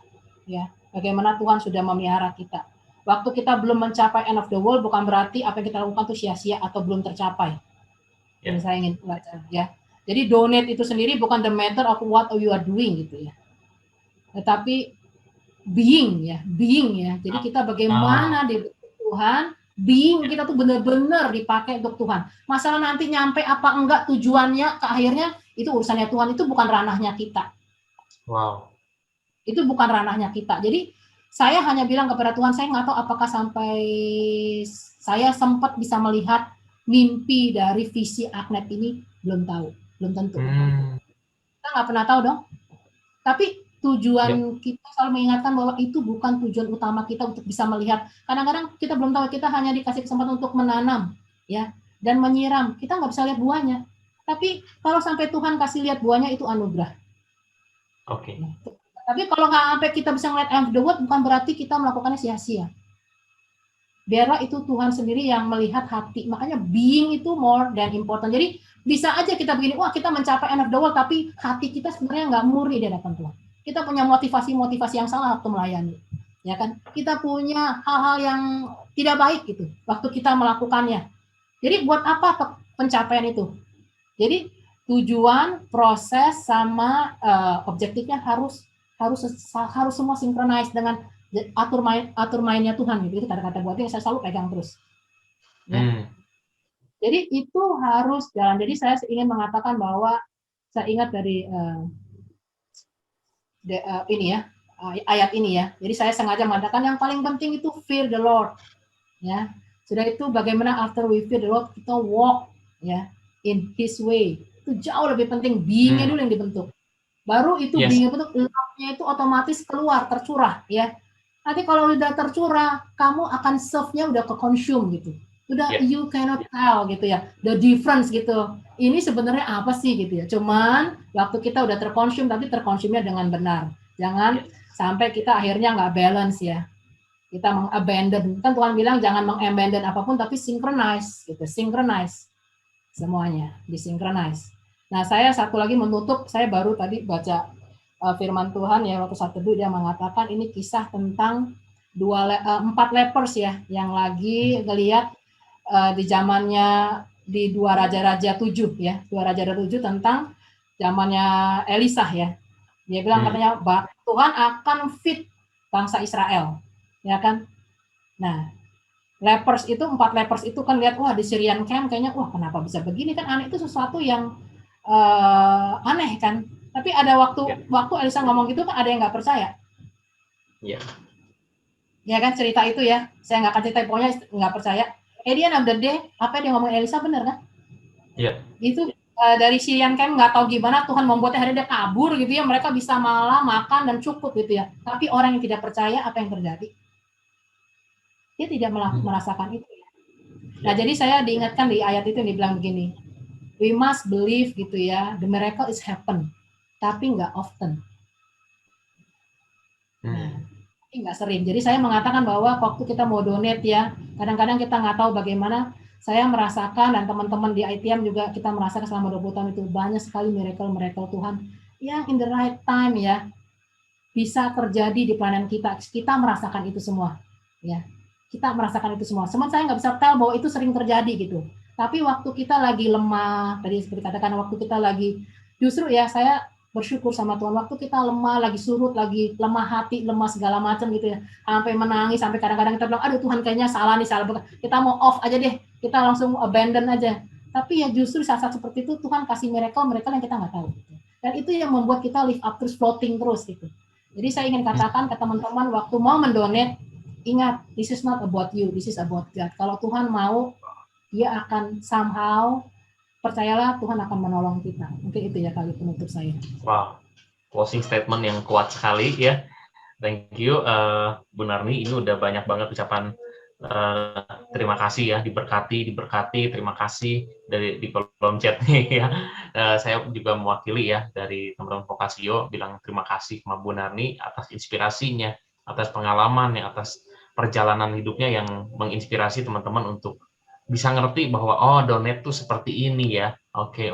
Bagaimana Tuhan sudah memelihara kita. Waktu kita belum mencapai end of the world, bukan berarti apa yang kita lakukan itu sia-sia atau belum tercapai. Yang saya ingin belajar ya. Jadi donate itu sendiri bukan the matter of what you are doing gitu ya. Tetapi being ya. Jadi kita bagaimana di Tuhan, being kita tuh benar-benar dipakai untuk Tuhan. Masalah nanti nyampe apa enggak tujuannya ke akhirnya itu urusannya Tuhan, itu bukan ranahnya kita. Wow. Itu bukan ranahnya kita. Jadi saya hanya bilang kepada Tuhan, saya nggak tahu apakah sampai saya sempat bisa melihat mimpi dari visi Agnet ini, belum tahu, belum tentu. Kita nggak pernah tahu dong. Tapi tujuan kita selalu mengingatkan bahwa itu bukan tujuan utama kita untuk bisa melihat. Kadang-kadang kita belum tahu, kita hanya dikasih kesempatan untuk menanam, ya, dan menyiram. Kita nggak bisa lihat buahnya. Tapi kalau sampai Tuhan kasih lihat buahnya, itu anugerah. Oke. Tapi kalau nggak sampai kita bisa ngeliat end of the world, bukan berarti kita melakukannya sia-sia. Biarlah itu Tuhan sendiri yang melihat hati. Makanya being itu more than important. Jadi bisa aja kita begini, wah kita mencapai end of the world, tapi hati kita sebenarnya nggak murni di hadapan Tuhan. Kita punya motivasi yang salah waktu melayani. Ya kan? Kita punya hal-hal yang tidak baik gitu waktu kita melakukannya. Jadi buat apa pencapaian itu? Jadi tujuan, proses, sama objektifnya harus semua sinkronis dengan atur mainnya Tuhan gitu. Itu kata-kata buat yang saya selalu pegang terus. Ya. Jadi itu harus jalan. Jadi saya ingin mengatakan bahwa saya ingat dari ayat ini ya. Jadi saya sengaja mengatakan yang paling penting itu fear the Lord. Ya. Sudah itu bagaimana after we fear the Lord kita walk ya in His way. Itu jauh lebih penting, being-nya dulu yang dibentuk. Baru itu being-nya bentuk, love-nya itu otomatis keluar, tercurah ya. Nanti kalau udah tercurah, kamu akan serve-nya udah ke consume gitu. Udah you cannot tell gitu ya. The difference gitu. Ini sebenarnya apa sih gitu ya. Cuman waktu kita udah terkonsum, tapi terkonsumnya dengan benar. Jangan sampai kita akhirnya nggak balance ya. Kita mengabandon. Kan Tuhan bilang jangan mengabandon apapun, tapi synchronize gitu. Synchronize. Semuanya disinkronize. Nah, saya satu lagi menutup, saya baru tadi baca firman Tuhan ya, waktu saat teduh dia mengatakan ini kisah tentang 4 lepers ya, yang lagi ngelihat di zamannya di 2 Raja-Raja 7 ya, 2 Raja-Raja 7 tentang zamannya Elisa ya. Dia bilang katanya Tuhan akan fit bangsa Israel, ya kan? Nah, lepers itu 4 lepers itu kan lihat wah di Syrian camp kayaknya wah kenapa bisa begini kan aneh, itu sesuatu yang aneh kan. Tapi ada waktu Elisa ngomong gitu kan ada yang nggak percaya. Iya. Ya kan cerita itu ya. Saya nggak akan cerita pokoknya nggak percaya. Di end of the day apa yang dia ngomong Elisa benar kan? Iya. Itu dari Syrian camp nggak tahu gimana Tuhan membuatnya akhirnya dia kabur gitu ya. Mereka bisa malah makan dan cukup gitu ya. Tapi orang yang tidak percaya apa yang terjadi? Dia tidak merasakan itu. Nah, jadi saya diingatkan di ayat itu yang dibilang begini, we must believe gitu ya, the miracle is happen, tapi nggak often. Nah, nggak sering. Jadi saya mengatakan bahwa waktu kita mau donate ya, kadang-kadang kita nggak tahu bagaimana. Saya merasakan dan teman-teman di ITM juga kita merasakan selama 20 tahun itu banyak sekali miracle Tuhan yang in the right time ya bisa terjadi di pelayanan kita. Kita merasakan itu semua, ya. Kita merasakan itu semua. Cuman saya nggak bisa tell bahwa itu sering terjadi gitu. Tapi waktu kita lagi lemah, tadi seperti katakan waktu kita lagi, justru ya saya bersyukur sama Tuhan. Waktu kita lemah, lagi surut, lagi lemah hati, lemah segala macam gitu ya. Sampai menangis, sampai kadang-kadang kita bilang, aduh Tuhan kayaknya salah nih, salah. Kita mau off aja deh, kita langsung abandon aja. Tapi ya justru saat-saat seperti itu Tuhan kasih miracle yang kita nggak tahu. Gitu. Dan itu yang membuat kita live up terus, floating terus gitu. Jadi saya ingin katakan ke teman-teman waktu mau mendonate, ingat, this is not about you, this is about God. Kalau Tuhan mau, dia akan somehow, percayalah Tuhan akan menolong kita. Mungkin itu ya kali penutup saya. Wow, closing statement yang kuat sekali ya. Thank you, Bu Narni. Ini udah banyak banget ucapan terima kasih ya, diberkati, terima kasih di kolom chat nih ya. Saya juga mewakili ya dari teman-teman Vokasio bilang terima kasih sama Bu Narni atas inspirasinya, atas pengalaman, atas perjalanan hidupnya yang menginspirasi teman-teman untuk bisa ngerti bahwa oh donate tuh seperti ini ya. Oke.